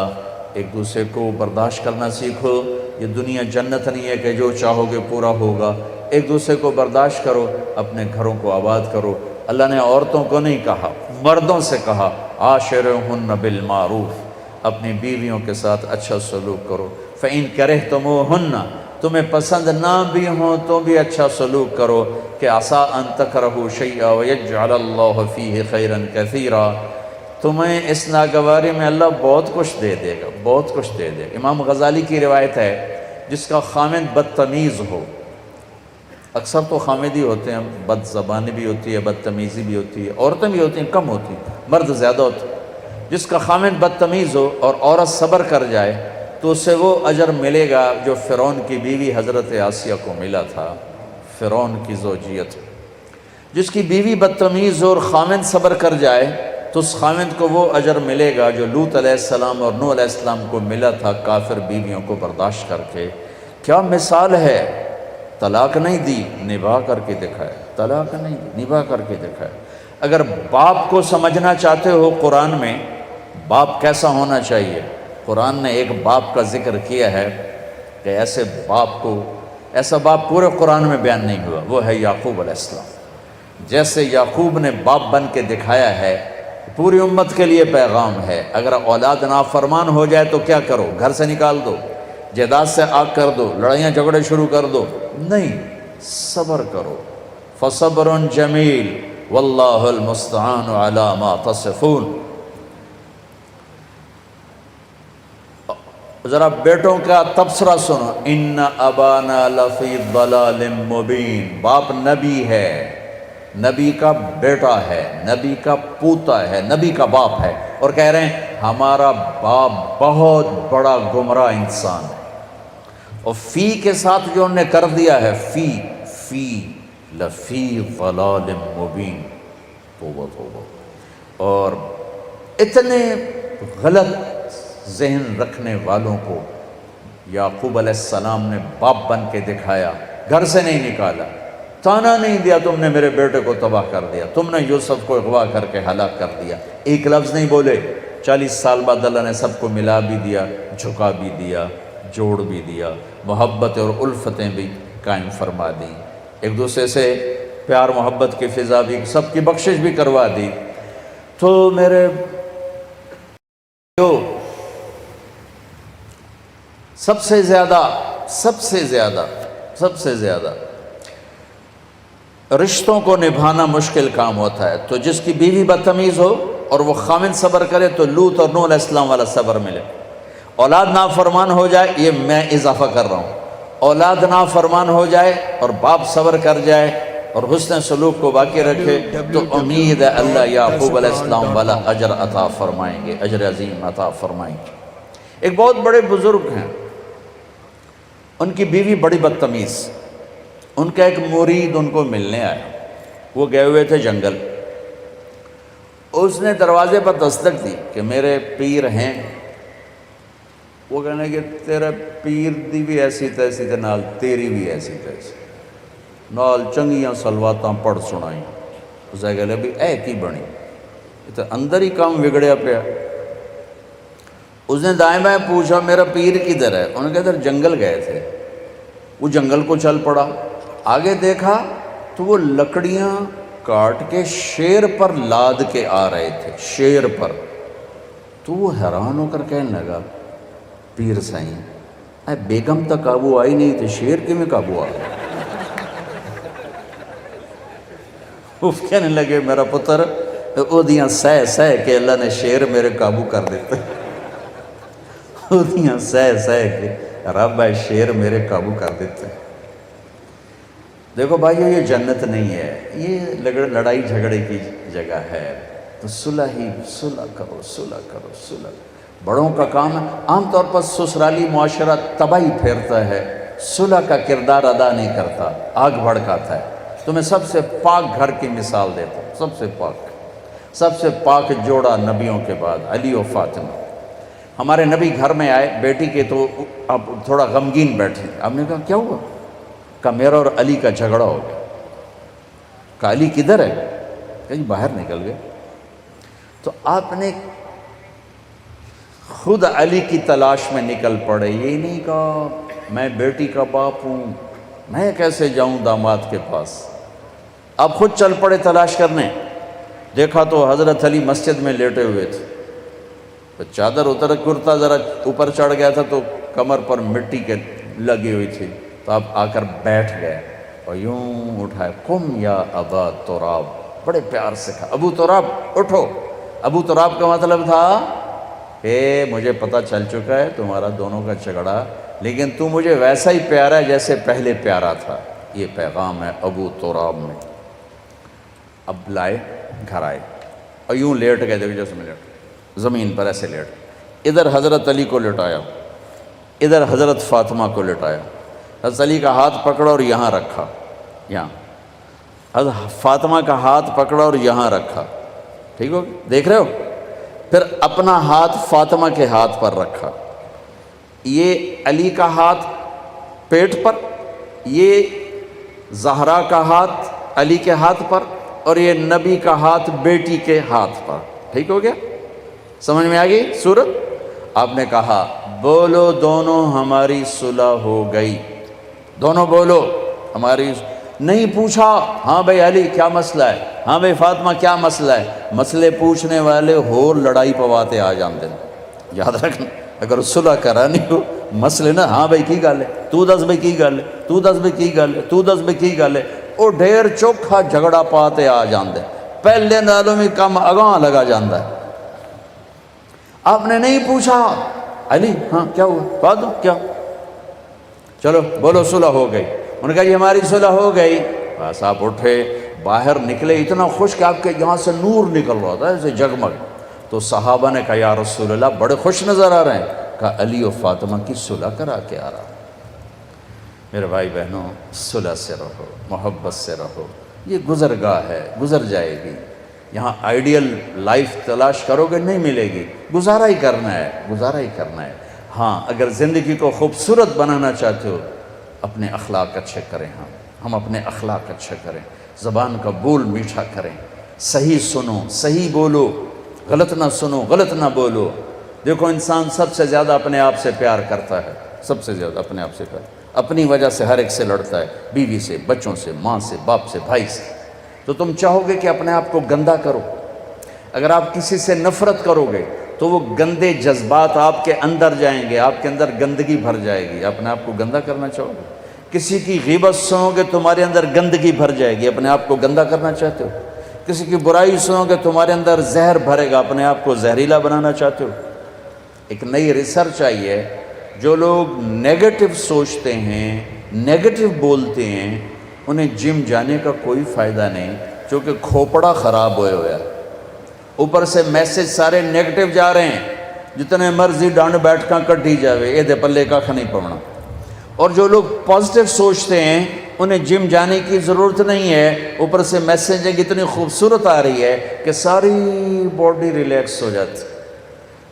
Speaker 1: ایک دوسرے کو برداشت کرنا سیکھو. یہ دنیا جنت نہیں ہے کہ جو چاہو گے پورا ہوگا. ایک دوسرے کو برداشت کرو، اپنے گھروں کو آباد کرو. اللہ نے عورتوں کو نہیں کہا، مردوں سے کہا عاشرہن بالمعروف، اپنی بیویوں کے ساتھ اچھا سلوک کرو. فإن کرہتموہن، تمہیں پسند نہ بھی ہوں تو بھی اچھا سلوک کرو. کہ عسیٰ ان تکرہوا شیئا ویجعل اللہ فیہ خیرا کثیرا، تمہیں اس ناگواری میں اللہ بہت کچھ دے دے گا، بہت کچھ دے دے گا. امام غزالی کی روایت ہے جس کا خامند بدتمیز ہو، اکثر تو خامدی ہوتے ہیں، بد زبانی بھی ہوتی ہے، بدتمیزی بھی ہوتی ہے، عورتیں بھی ہوتی ہیں، کم ہوتی ہیں، مرد زیادہ ہوتے ہیں. جس کا خامند بدتمیز ہو اور عورت صبر کر جائے تو اسے وہ اجر ملے گا جو فرعون کی بیوی حضرت آسیہ کو ملا تھا. فرعون کی زوجیت، جس کی بیوی بدتمیز ہو اور خامند صبر کر جائے تو اس خامند کو وہ اجر ملے گا جو لوط علیہ السلام اور نوح علیہ السلام کو ملا تھا کافر بیویوں کو برداشت کر کے. کیا مثال ہے! طلاق نہیں دی، نبھا کر کے دکھائے. طلاق نہیں دی، نبھا کر کے دکھائے. اگر باپ کو سمجھنا چاہتے ہو قرآن میں باپ کیسا ہونا چاہیے، قرآن نے ایک باپ کا ذکر کیا ہے کہ ایسے باپ کو، ایسا باپ پورے قرآن میں بیان نہیں ہوا، وہ ہے یعقوب علیہ السلام. جیسے یعقوب نے باپ بن کے دکھایا ہے، پوری امت کے لیے پیغام ہے. اگر اولاد نافرمان ہو جائے تو کیا کرو؟ گھر سے نکال دو، جائیداد سے آگ کر دو، لڑائیاں جھگڑے شروع کر دو؟ نہیں، صبر کرو. فصبر جمیل واللہ المستعان علی ما تصفون. ذرا بیٹوں کا تبصرہ سنو. ان ابانا لفی ضلال مبین. باپ نبی ہے، نبی کا بیٹا ہے، نبی کا پوتا ہے، نبی کا باپ ہے، اور کہہ رہے ہیں ہمارا باپ بہت بڑا گمراہ انسان ہے. اور فی کے ساتھ جو انہوں نے کر دیا ہے، فی لفی ضلال مبین. توبہ توبہ. اور اتنے غلط ذہن رکھنے والوں کو یعقوب علیہ السلام نے باپ بن کے دکھایا، گھر سے نہیں نکالا، تانا نہیں دیا تم نے میرے بیٹے کو تباہ کر دیا، تم نے یوسف کو اغوا کر کے ہلاک کر دیا. ایک لفظ نہیں بولے. 40 سال بعد اللہ نے سب کو ملا بھی دیا، جھکا بھی دیا، جوڑ بھی دیا، محبت اور الفتیں بھی قائم فرما دی، ایک دوسرے سے پیار محبت کی فضا بھی، سب کی بخشش بھی کروا دی. تو میرے سب سے زیادہ رشتوں کو نبھانا مشکل کام ہوتا ہے. تو جس کی بیوی بدتمیز ہو اور وہ خامند صبر کرے تو لوط اور نوح علیہ السلام والا صبر ملے. اولاد نافرمان ہو جائے، یہ میں اضافہ کر رہا ہوں، اولاد نافرمان ہو جائے اور باپ صبر کر جائے اور حسن سلوک کو باقی رکھے تو امید ہے اللہ یعقوب علیہ السلام والا اجر عطا فرمائیں گے، اجر عظیم عطا فرمائیں گے. ایک بہت بڑے بزرگ ہیں، ان کی بیوی بڑی بدتمیز. ان کا ایک مرید ان کو ملنے آیا، وہ گئے ہوئے تھے جنگل. اس نے دروازے پر دستک دی کہ میرے پیر ہیں. وہ کہنے کہ تیرا پیر دی بھی ایسی تیسی تے نال تیری بھی ایسی تیسی. نال چنگیاں سلواتاں پڑھ سنائیں. اسے گلے بھی اے کی بنی، یہ تو اندر ہی کام بگڑیا پیا. اس نے دائیں بائیں پوچھا میرا پیر کدھر ہے؟ انہوں نے کہا ادھر جنگل گئے تھے. وہ جنگل کو چل پڑا، آگے دیکھا تو وہ لکڑیاں کاٹ کے شیر پر لاد کے آ رہے تھے، شیر پر. تو وہ حیران ہو کر کہنے لگا پیر سائیں اے بیگم تک قابو آئی نہیں تھے، شیر کے میں قابو آ گیا. وہ کہنے لگے میرا پتر او دیاں سہ کے اللہ نے شیر میرے قابو کر دیتے. او دیاں سہ کے رب ہے شیر میرے قابو کر دیتے. دیکھو بھائیو یہ جنت نہیں ہے، یہ لڑائی جھگڑے کی جگہ ہے. تو صلح کرو، صلح کرو، صلح. بڑوں کا کام ہے. عام طور پر سسرالی معاشرہ تباہی پھیرتا ہے، صلح کا کردار ادا نہیں کرتا، آگ بھڑکاتا ہے. تو میں سب سے پاک گھر کی مثال دیتا ہوں. سب سے پاک جوڑا نبیوں کے بعد علی و فاطمہ. ہمارے نبی گھر میں آئے بیٹی کے، تو اب تھوڑا غمگین بیٹھے. آپ نے کہا کیا ہوا؟ کہا میرا اور علی کا جھگڑا ہو گیا. کہا علی کدھر ہے؟ کہا جی باہر نکل گئے. تو آپ نے خود علی کی تلاش میں نکل پڑے. یہ نہیں کہا میں بیٹی کا باپ ہوں، میں کیسے جاؤں داماد کے پاس. آپ خود چل پڑے تلاش کرنے. دیکھا تو حضرت علی مسجد میں لیٹے ہوئے تھے. تو چادر اتر، کرتا ذرا اوپر چڑھ گیا تھا تو کمر پر مٹی کے لگی ہوئی تھی. تو آپ آ کر بیٹھ گئے اور یوں اٹھائے، قم یا ابا تراب. بڑے پیار سے کہا ابو تراب اٹھو. ابو تراب کا مطلب تھا کہ مجھے پتہ چل چکا ہے تمہارا دونوں کا جھگڑا، لیکن تو مجھے ویسا ہی پیارا ہے جیسے پہلے پیارا تھا. یہ پیغام ہے ابو تراب میں. اب لائے گھر آئے اور یوں لیٹ گئے. دیکھو جیسے میں لیٹ زمین پر ایسے لیٹ، ادھر حضرت علی کو لٹایا، ادھر حضرت فاطمہ کو لٹایا. حضرت علی کا ہاتھ پکڑا اور یہاں رکھا، یہاں. حضرت فاطمہ کا ہاتھ پکڑا اور یہاں رکھا. ٹھیک ہو؟ دیکھ رہے ہو؟ پھر اپنا ہاتھ فاطمہ کے ہاتھ پر رکھا. یہ علی کا ہاتھ پیٹ پر، یہ زہرا کا ہاتھ علی کے ہاتھ پر، اور یہ نبی کا ہاتھ بیٹی کے ہاتھ پر. ٹھیک ہو گیا؟ سمجھ میں آ گئی صورت؟ آپ نے کہا بولو دونوں ہماری صلح ہو گئی. دونوں بولو ہماری. نہیں پوچھا ہاں بھائی علی کیا مسئلہ ہے، ہاں بھائی فاطمہ کیا مسئلہ ہے. مسئلے پوچھنے والے ہور لڑائی پواتے آ جاندے. یاد رکھنا اگر صلح کرانی ہو مسئلے نا، ہاں بھائی کی گل ہے، تو دس بھائی کی گل ہے، تو دس بھائی کی گل ہے، تو دس بھائی کی گل ہے. وہ ڈھیر چوکھا جھگڑا پاتے آ جاندے، پہلے نالوں میں کم اگاں لگا جاندہ ہے. آپ نے نہیں پوچھا علی ہاں کیا ہوا، بات دو کیا، چلو بولو صلح ہو گئی. انہوں نے کہا جی ہماری صلح ہو گئی. بس آپ اٹھے باہر نکلے، اتنا خوش کہ آپ کے یہاں سے نور نکل رہا تھا ایسے جگمگ. تو صحابہ نے کہا یا رسول اللہ بڑے خوش نظر آ رہے ہیں. کہا علی و فاطمہ کی صلح کرا کے آ رہا ہوں. میرے بھائی بہنوں صلح سے رہو، محبت سے رہو. یہ گزرگاہ ہے، گزر جائے گی. یہاں آئیڈیل لائف تلاش کرو گے نہیں ملے گی. گزارا ہی کرنا ہے، گزارا ہی کرنا ہے. ہاں اگر زندگی کو خوبصورت بنانا چاہتے ہو اپنے اخلاق اچھے کریں. ہم اپنے اخلاق اچھے کریں، زبان کا بول میٹھا کریں، صحیح سنو صحیح بولو، غلط نہ سنو غلط نہ بولو. دیکھو انسان سب سے زیادہ اپنے آپ سے پیار کرتا ہے، سب سے زیادہ اپنے آپ سے پیار. اپنی وجہ سے ہر ایک سے لڑتا ہے، بیوی سے، بچوں سے، ماں سے، باپ سے، بھائی سے. تو تم چاہو گے کہ اپنے آپ کو گندا کرو. اگر آپ کسی سے نفرت کرو گے تو وہ گندے جذبات آپ کے اندر جائیں گے، آپ کے اندر گندگی بھر جائے گی. اپنے آپ کو گندا کرنا چاہو گے؟ کسی کی غیبت سنو گے تمہارے اندر گندگی بھر جائے گی. اپنے آپ کو گندا کرنا چاہتے ہو؟ کسی کی برائی سنو گے تمہارے اندر زہر بھرے گا. اپنے آپ کو زہریلا بنانا چاہتے ہو؟ ایک نئی ریسرچ آئی ہے، جو لوگ نیگیٹو سوچتے ہیں، نیگیٹو بولتے ہیں، انہیں جم جانے کا کوئی فائدہ نہیں، چونکہ کھوپڑا خراب ہوئے ہوا ہے. اوپر سے میسج سارے نیگیٹو جا رہے ہیں. جتنے مرضی ڈانڈ بیٹھکاں کٹی جاوے یہ دے پلے کا نہیں پڑنا. اور جو لوگ پازیٹیو سوچتے ہیں انہیں جم جانے کی ضرورت نہیں ہے. اوپر سے میسیجنگ اتنی خوبصورت آ رہی ہے کہ ساری باڈی ریلیکس ہو جاتی.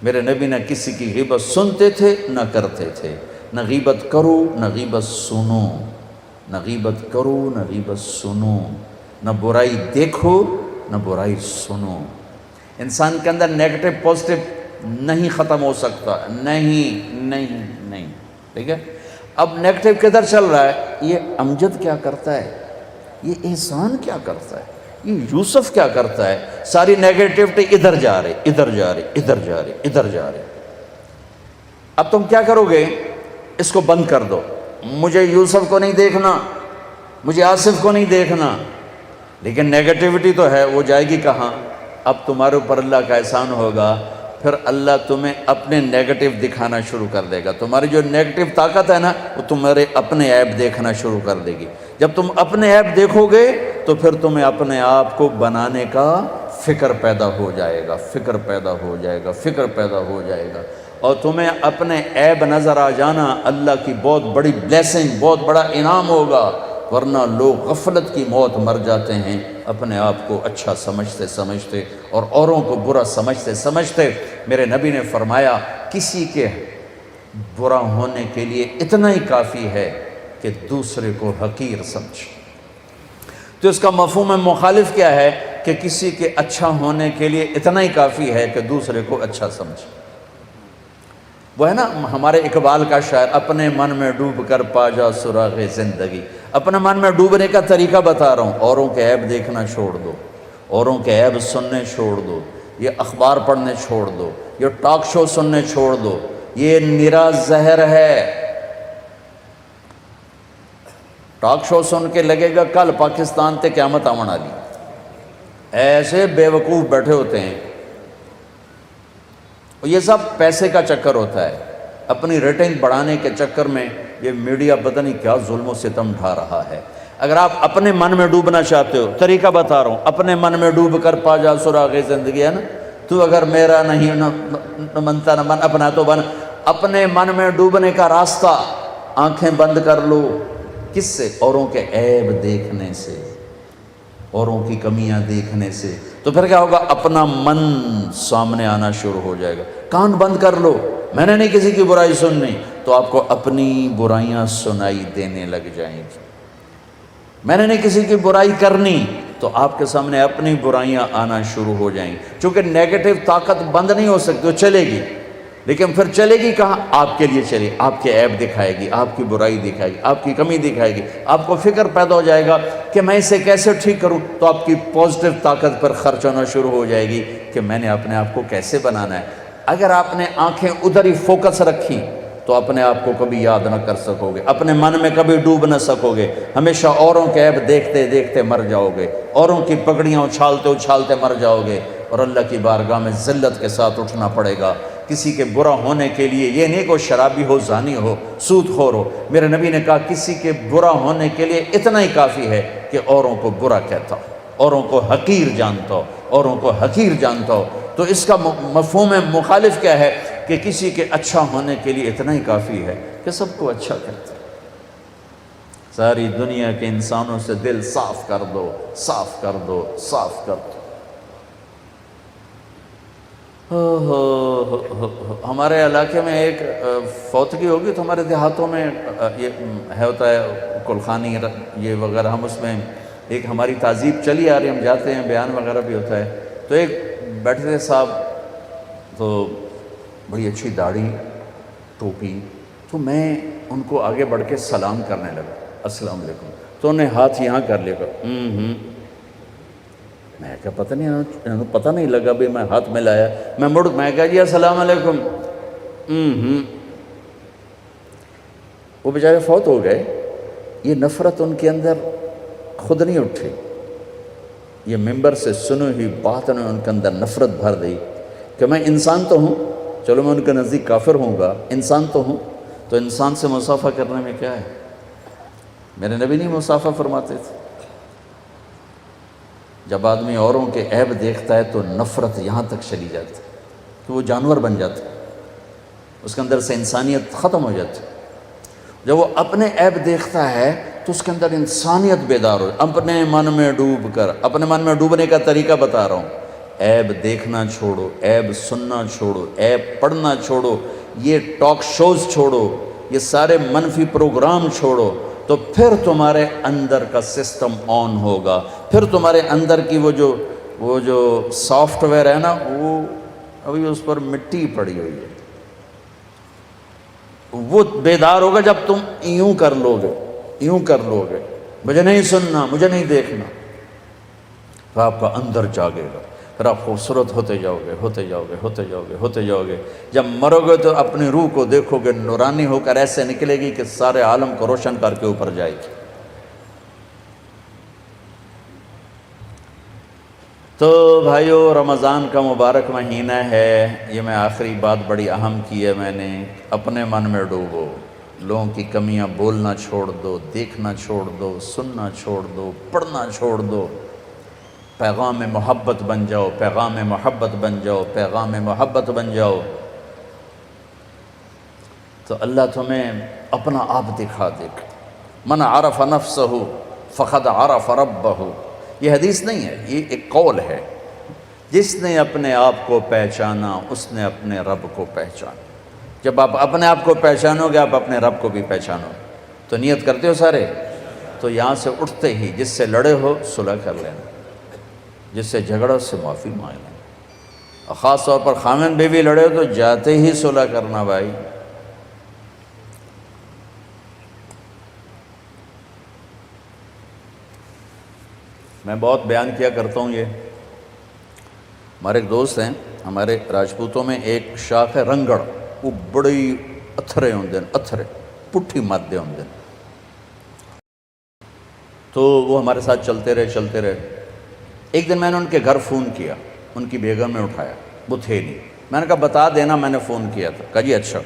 Speaker 1: میرے نبی نہ کسی کی غیبت سنتے تھے نہ کرتے تھے. نہ غیبت کرو نہ غیبت سنو، نہ غیبت کرو نہ غیبت سنو، نہ برائی دیکھو نہ برائی سنو۔ انسان کے اندر نیگیٹو پازیٹو نہیں ختم ہو سکتا، نہیں، ٹھیک ہے۔ اب نیگیٹو کدھر چل رہا ہے؟ یہ امجد کیا کرتا ہے، یہ احسان کیا کرتا ہے، یہ یوسف کیا کرتا ہے، ساری نیگیٹیوٹی ادھر جا رہے۔ اب تم کیا کرو گے؟ اس کو بند کر دو، مجھے یوسف کو نہیں دیکھنا، مجھے آصف کو نہیں دیکھنا، لیکن نیگیٹیوٹی تو ہے، وہ جائے گی کہاں؟ اب تمہارے اوپر اللہ کا احسان ہوگا، پھر اللہ تمہیں اپنے نیگیٹو دکھانا شروع کر دے گا۔ تمہاری جو نیگیٹو طاقت ہے نا، وہ تمہارے اپنے عیب دیکھنا شروع کر دے گی۔ جب تم اپنے عیب دیکھو گے تو پھر تمہیں اپنے آپ کو بنانے کا فکر پیدا ہو جائے گا، اور تمہیں اپنے عیب نظر آ جانا اللہ کی بہت بڑی بلیسنگ، بہت بڑا انعام ہوگا۔ ورنہ لوگ غفلت کی موت مر جاتے ہیں، اپنے آپ کو اچھا سمجھتے اور اوروں کو برا سمجھتے۔ میرے نبی نے فرمایا کسی کے برا ہونے کے لیے اتنا ہی کافی ہے کہ دوسرے کو حقیر سمجھ۔ تو اس کا مفہوم مخالف کیا ہے کہ کسی کے اچھا ہونے کے لیے اتنا ہی کافی ہے کہ دوسرے کو اچھا سمجھ۔ وہ ہے نا ہمارے اقبال کا شاعر، اپنے من میں ڈوب کر پا جا سراغ زندگی۔ اپنے من میں ڈوبنے کا طریقہ بتا رہا ہوں، اوروں کے عیب دیکھنا چھوڑ دو، اوروں کے عیب سننے چھوڑ دو، یہ اخبار پڑھنے چھوڑ دو، یہ ٹاک شو سننے چھوڑ دو، یہ نرا زہر ہے۔ ٹاک شو سن کے لگے گا کل پاکستان تے قیامت آمن والی، ایسے بے وقوف بیٹھے ہوتے ہیں۔ یہ سب پیسے کا چکر ہوتا ہے، اپنی ریٹنگ بڑھانے کے چکر میں یہ میڈیا پتہ نہیں کیا ظلم و ستم ڈھا رہا ہے۔ اگر آپ اپنے من میں ڈوبنا چاہتے ہو، طریقہ بتا رہا ہوں، اپنے من میں ڈوب کر پا جا سراغ زندگی، ہے نا، تو اگر میرا نہیں نہ منتا نہ من اپنا تو بن۔ اپنے من میں ڈوبنے کا راستہ آنکھیں بند کر لو، کس سے؟ اوروں کے عیب دیکھنے سے، اوروں کی کمیاں دیکھنے سے۔ تو پھر کیا ہوگا؟ اپنا من سامنے آنا شروع ہو جائے گا۔ کان بند کر لو، میں نے نہیں کسی کی برائی سننی، تو آپ کو اپنی برائیاں سنائی دینے لگ جائیں گی۔ میں نے نہیں کسی کی برائی کرنی، تو آپ کے سامنے اپنی برائیاں آنا شروع ہو جائیں گی۔ چونکہ نیگیٹو طاقت بند نہیں ہو سکتی، وہ چلے گی، لیکن پھر چلے گی کہاں؟ آپ کے لیے چلے، آپ کے عیب دکھائے گی، آپ کی برائی دکھائے گی، آپ کی کمی دکھائے گی۔ آپ کو فکر پیدا ہو جائے گا کہ میں اسے کیسے ٹھیک کروں، تو آپ کی پازیٹو طاقت پر خرچ ہونا شروع ہو جائے گی کہ میں نے اپنے آپ کو کیسے بنانا ہے۔ اگر آپ نے آنکھیں ادھر ہی فوکس رکھی تو اپنے آپ کو کبھی یاد نہ کر سکو گے، اپنے من میں کبھی ڈوب نہ سکو گے، ہمیشہ اوروں کے عیب دیکھتے دیکھتے مر جاؤ گے، اوروں کی پگڑیاں اچھالتے اچھالتے مر جاؤ گے، اور اللہ کی بارگاہ میں ذلت کے ساتھ اٹھنا پڑے گا۔ کسی کے برا ہونے کے لیے یہ نہیں کہ شرابی ہو، زانی ہو، سود خور ہو۔ میرے نبی نے کہا کسی کے برا ہونے کے لیے اتنا ہی کافی ہے کہ اوروں کو برا کہتا ہو، اوروں کو حقیر جانتا ہو، تو اس کا مفہوم مخالف کیا ہے کہ کسی کے اچھا ہونے کے لیے اتنا ہی کافی ہے کہ سب کو اچھا کہتا ہے۔ ساری دنیا کے انسانوں سے دل صاف کر دو۔ ہمارے علاقے میں ایک فوتگی ہوگی تو ہمارے دیہاتوں میں یہ ہوتا ہے کلخانی یہ وغیرہ، ہم اس میں ایک ہماری تہذیب چلی آ رہی، ہم جاتے ہیں، بیان وغیرہ بھی ہوتا ہے۔ تو ایک بیٹھے تھے صاحب، تو بڑی اچھی داڑھی، ٹوپی، تو میں ان کو آگے بڑھ کے سلام کرنے لگا، السلام علیکم، تو انہیں ہاتھ یہاں کر لیا، میں کہا پتہ نہیں لگا بھی میں ہاتھ میں لایا، میں کہا جی السلام علیکم، وہ بیچارے فوت ہو گئے۔ یہ نفرت ان کے اندر خود نہیں اٹھی، یہ ممبر سے سنو ہی بات نے ان کے اندر نفرت بھر دی کہ میں انسان تو ہوں، چلو میں ان کے نزدیک کافر ہوں گا، انسان تو ہوں، تو انسان سے مصافحہ کرنے میں کیا ہے؟ میرے نبی نہیں مصافحہ فرماتے تھے؟ جب آدمی اوروں کے عیب دیکھتا ہے تو نفرت یہاں تک چلی جاتی ہے کہ وہ جانور بن جاتا ہے، اس کے اندر سے انسانیت ختم ہو جاتی ہے۔ جب وہ اپنے عیب دیکھتا ہے تو اس کے اندر انسانیت بیدار ہو، اپنے من میں ڈوبنے کا طریقہ بتا رہا ہوں۔ عیب دیکھنا چھوڑو، عیب سننا چھوڑو، عیب پڑھنا چھوڑو، یہ ٹاک شوز چھوڑو، یہ سارے منفی پروگرام چھوڑو، تو پھر تمہارے اندر کا سسٹم آن ہوگا، پھر تمہارے اندر کی وہ جو سافٹ ویئر ہے نا، وہ ابھی اس پر مٹی پڑی ہوئی ہے، وہ بیدار ہوگا جب تم یوں کر لو گے، مجھے نہیں سننا، مجھے نہیں دیکھنا، تو آپ کا اندر جاگے گا، پھر آپ خوبصورت ہوتے جاؤ گے، جب مرو گے تو اپنی روح کو دیکھو گے نورانی ہو کر ایسے نکلے گی کہ سارے عالم کو روشن کر کے اوپر جائے گی۔ تو بھائیو، رمضان کا مبارک مہینہ ہے، یہ میں آخری بات بڑی اہم کی ہے میں نے، اپنے من میں ڈوبو، لوگوں کی کمیاں بولنا چھوڑ دو، دیکھنا چھوڑ دو، سننا چھوڑ دو، پڑھنا چھوڑ دو، پیغام محبت بن جاؤ، پیغام محبت بن جاؤ، تو اللہ تمہیں اپنا آپ دکھا دے گا۔ من عرف نفسہ فقد عرف ربہ، یہ حدیث نہیں ہے، یہ ایک قول ہے، جس نے اپنے آپ کو پہچانا اس نے اپنے رب کو پہچانا۔ جب آپ اپنے آپ کو پہچانو گے آپ اپنے رب کو بھی پہچانو۔ تو نیت کرتے ہو سارے؟ تو یہاں سے اٹھتے ہی جس سے لڑے ہو صلح کر لینا، جس سے جھگڑا اس سے معافی مانگ لینا، اور خاص طور پر خامن بیوی لڑے ہو تو جاتے ہی صلح کرنا بھائی۔ میں بہت بیان کیا کرتا ہوں، یہ ہمارے ایک دوست ہیں، ہمارے راجپوتوں میں ایک شاخ ہے رنگڑ، وہ بڑی اتھرے ہوندے ہیں، اتھرے پٹھی مادے ہوندے ہیں، تو وہ ہمارے ساتھ چلتے رہے۔ ایک دن میں نے ان کے گھر فون کیا، ان کی بیگم نے اٹھایا، وہ تھے نہیں، میں نے کہا بتا دینا میں نے فون کیا تھا، کہا جی اچھا۔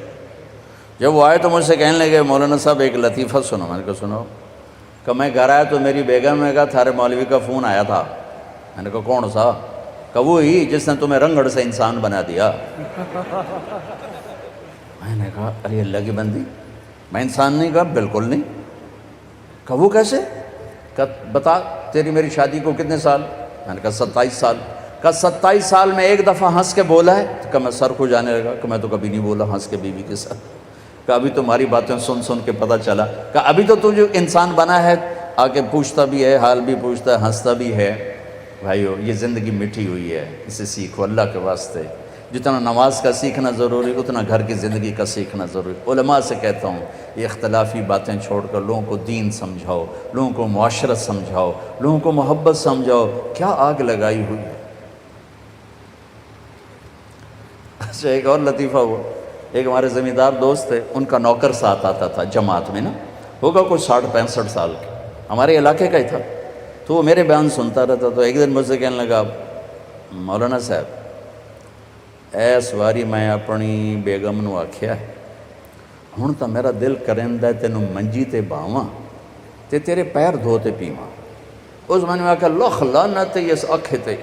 Speaker 1: جب وہ آئے تو مجھ سے کہنے لگے مولانا صاحب ایک لطیفہ سنو، میں نے کہا سنو۔ کہ میں گھر آیا تو میری بیگم نے کہا تھارے مولوی کا فون آیا تھا، میں نے کہا کون سا؟ کہ وہی جس نے تمہیں رنگڑ سے انسان بنا دیا۔ میں نے کہا ارے اللہ کی بندی، میں انسان نہیں؟ کہا بالکل نہیں۔ کہ وہ کیسے؟ کہ بتا تیری میری شادی کو کتنے سال؟ میں نے کہا 27 سال۔ کہ 27 سال میں ایک دفعہ ہنس کے بولا ہے؟ کہ میں سر کو جانے لگا کہ میں تو کبھی نہیں بولا ہنس کے بیوی کے ساتھ۔ کہ ابھی تمہاری باتیں سن کے پتہ چلا، کہ ابھی تو جو انسان بنا ہے آ کے پوچھتا بھی ہے، حال بھی پوچھتا ہے، ہنستا بھی ہے۔ بھائیو یہ زندگی مٹھی ہوئی ہے، اسے سیکھو اللہ کے واسطے۔ جتنا نماز کا سیکھنا ضروری اتنا گھر کی زندگی کا سیکھنا ضروری۔ علماء سے کہتا ہوں یہ اختلافی باتیں چھوڑ کر لوگوں کو دین سمجھاؤ، لوگوں کو معاشرت سمجھاؤ، لوگوں کو محبت سمجھاؤ۔ کیا آگ لگائی ہوئی ہے۔ اچھا ایک اور لطیفہ ہوا، ایک ہمارے زمیندار دوست تھے، ان کا نوکر ساتھ آتا تھا جماعت میں نا، ہوگا کوئی 60-65 سال کا، ہمارے علاقے کا ہی تھا، تو وہ میرے بیان سنتا رہتا۔ تو ایک دن مجھ سے کہنے لگا مولانا صاحب ایس واری میں اپنی بیگم نو آکھیا ہے ہن تو میرا دل کریندا ہے تینوں منجی تے باواں تے تیرے پیر دھوتے پیواں۔ اس میں نے آکھا لخ لعنت اس اکھے تے،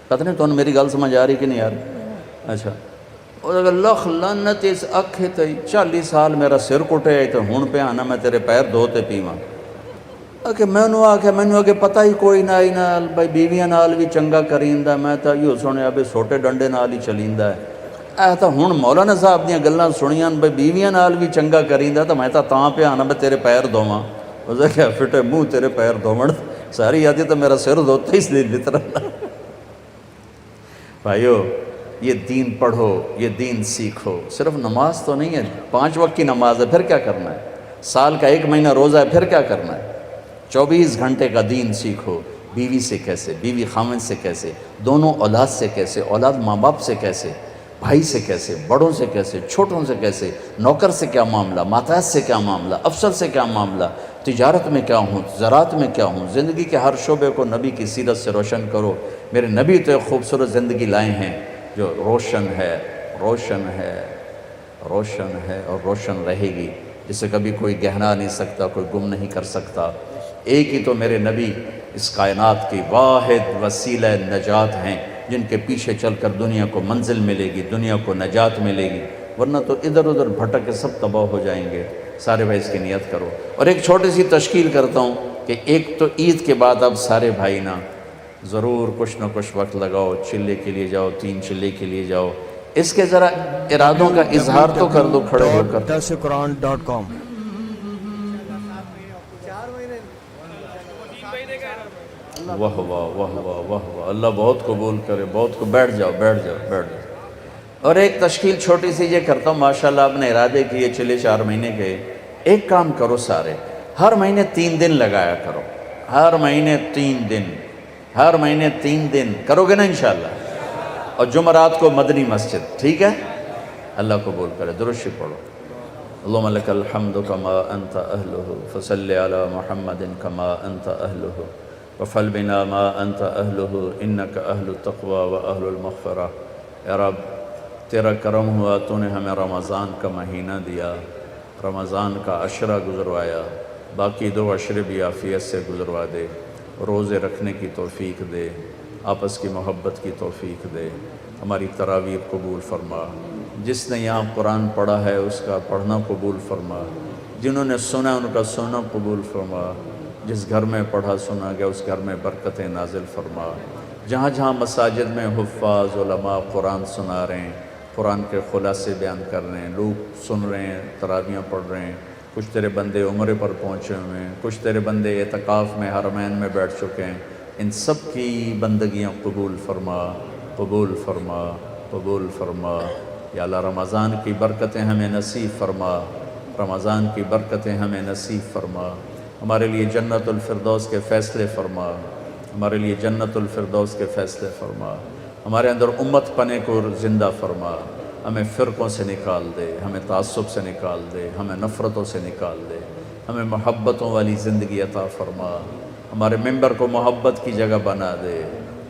Speaker 1: پتہ نہیں تمہیں میری گل سمجھ آ رہی کہ نہیں آ رہی؟ اچھا وہ لخ لعنت اس اکھے تے، 40 سال میرا سر کٹے تے ہن پہ آنا میں تیرے پیر دھوتے پیواں۔ کہ میں نے آکھیا پتہ ہی کوئی نہ آئی نال بھائی بیویاں نال بھی چنگا کریندا، میں تو یہ سنیا بھی سوٹے ڈنڈے نال ہی چلیندا ہے۔ اے تو ہن مولانا صاحب دیاں گلاں سنیاں بھائی بیویاں نال بھی چنگا کریندا، تو میں تاں پہ آنا میں تیرے پیر دھواں۔ اسے کہا فٹے منہ تیرے پیر دھومن، ساری آدھی تو میرا سر دھوتا اس لیے لطرا۔ بھائیو یہ دین پڑھو، یہ دین سیکھو، صرف نماز تو نہیں ہے، 5 وقت کی نماز ہے، پھر کیا کرنا ہے؟ سال کا 1 مہینہ روزہ ہے، پھر کیا کرنا ہے؟ 24 گھنٹے کا دین سیکھو، بیوی سے کیسے، بیوی خامن سے کیسے، دونوں اولاد سے کیسے، اولاد ماں باپ سے کیسے، بھائی سے کیسے، بڑوں سے کیسے، چھوٹوں سے کیسے، نوکر سے کیا معاملہ، ماتحت سے کیا معاملہ، افسر سے کیا معاملہ، تجارت میں کیا ہوں، زراعت میں کیا ہوں، زندگی کے ہر شعبے کو نبی کی سیرت سے روشن کرو۔ میرے نبی تو ایک خوبصورت زندگی لائے ہیں جو روشن ہے، روشن ہے، روشن ہے اور روشن رہے گی، جسے کبھی کوئی گہنا نہیں سکتا، کوئی گم نہیں کر سکتا۔ ایک ہی تو میرے نبی اس کائنات کی واحد وسیلہ نجات ہیں، جن کے پیچھے چل کر دنیا کو منزل ملے گی، دنیا کو نجات ملے گی، ورنہ تو ادھر ادھر بھٹک کے سب تباہ ہو جائیں گے۔ سارے بھائی اس کی نیت کرو۔ اور ایک چھوٹی سی تشکیل کرتا ہوں کہ ایک تو عید کے بعد اب سارے بھائی نا ضرور کچھ نہ کچھ وقت لگاؤ، چلے کے لیے جاؤ، 3 چلے کے لیے جاؤ، اس کے ذرا ارادوں کا اظہار تو کر دو کھڑے ہو کر۔
Speaker 2: www.darsulquran.com
Speaker 1: واہ واہ واہ واہ واہ واہ، اللہ بہت قبول کرے، بہت کو بیٹھ جاؤ بیٹھ جاؤ بیٹھ جاؤ۔ اور ایک تشکیل چھوٹی سی یہ کرتا ہوں، ماشاءاللہ آپ نے ارادے کیے چلے 4 مہینے کے، ایک کام کرو سارے، ہر مہینے 3 دن لگایا کرو، ہر مہینے 3 دن، ہر مہینے 3 دن کرو گے نا انشاءاللہ، اور جمعرات کو مدنی مسجد، ٹھیک ہے؟ اللہ قبول کرے، درود شریف پڑھو۔ اللہم لک الحمد کما انت اہلہ فصل علی محمد کما انت اہلہ وفعل بنا ما انت اہلہ انک اہل التقوی و اہل المغفرہ۔ یا رب تیرا کرم ہوا، تو نے ہمیں رمضان کا مہینہ دیا، رمضان کا عشرہ گزروایا، باقی 2 عشرے بھی عافیت سے گزروا دے، روزے رکھنے کی توفیق دے، آپس کی محبت کی توفیق دے، ہماری تراویح قبول فرما، جس نے یہاں قرآن پڑھا ہے اس کا پڑھنا قبول فرما، جنہوں نے سنا ان کا سننا قبول فرما، جس گھر میں پڑھا سنا گیا اس گھر میں برکتیں نازل فرما، جہاں جہاں مساجد میں حفاظ علماء قرآن سنا رہے ہیں، قرآن کے خلاصے بیان کر رہے ہیں، لوگ سن رہے ہیں، تراویحیں پڑھ رہے ہیں، کچھ تیرے بندے عمرے پر پہنچے ہوئے ہیں، کچھ تیرے بندے اعتکاف میں حرمین میں بیٹھ چکے ہیں، ان سب کی بندگیاں قبول فرما، قبول فرما، قبول فرما۔ یا اللہ رمضان کی برکتیں ہمیں نصیب فرما، رمضان کی برکتیں ہمیں نصیب فرما، ہمارے لیے جنت الفردوس کے فیصلے فرما، ہمارے لیے جنت الفردوس کے فیصلے فرما، ہمارے اندر امت پنے کو زندہ فرما، ہمیں فرقوں سے نکال دے، ہمیں تعصب سے نکال دے، ہمیں نفرتوں سے نکال دے، ہمیں محبتوں والی زندگی عطا فرما، ہمارے ممبر کو محبت کی جگہ بنا دے،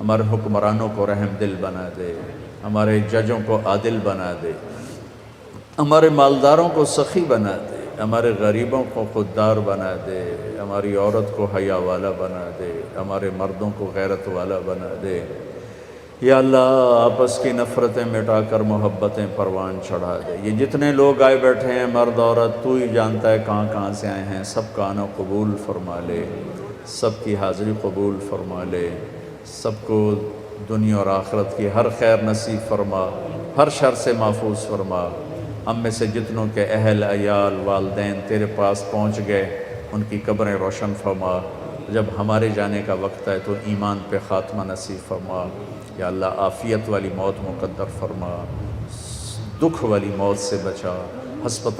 Speaker 1: ہمارے حکمرانوں کو رحم دل بنا دے، ہمارے ججوں کو عادل بنا دے، ہمارے مالداروں کو سخی بنا دے، ہمارے غریبوں کو خوددار بنا دے، ہماری عورت کو حیا والا بنا دے، ہمارے مردوں کو غیرت والا بنا دے۔ یا اللہ آپس کی نفرتیں مٹا کر محبتیں پروان چڑھا دے۔ یہ جتنے لوگ آئے بیٹھے ہیں مرد عورت، تو ہی جانتا ہے کہاں کہاں سے آئے ہیں، سب کا آنا قبول فرما لے، سب کی حاضری قبول فرما لے، سب کو دنیا اور آخرت کی ہر خیر نصیب فرما، ہر شر سے محفوظ فرما۔ ہم میں سے جتنوں کے اہل عیال والدین تیرے پاس پہنچ گئے ان کی قبریں روشن فرما، جب ہمارے جانے کا وقت ہے تو ایمان پہ خاتمہ نصیب فرما۔ یا اللہ عافیت والی موت مقدر فرما، دکھ والی موت سے بچا، ہسپتال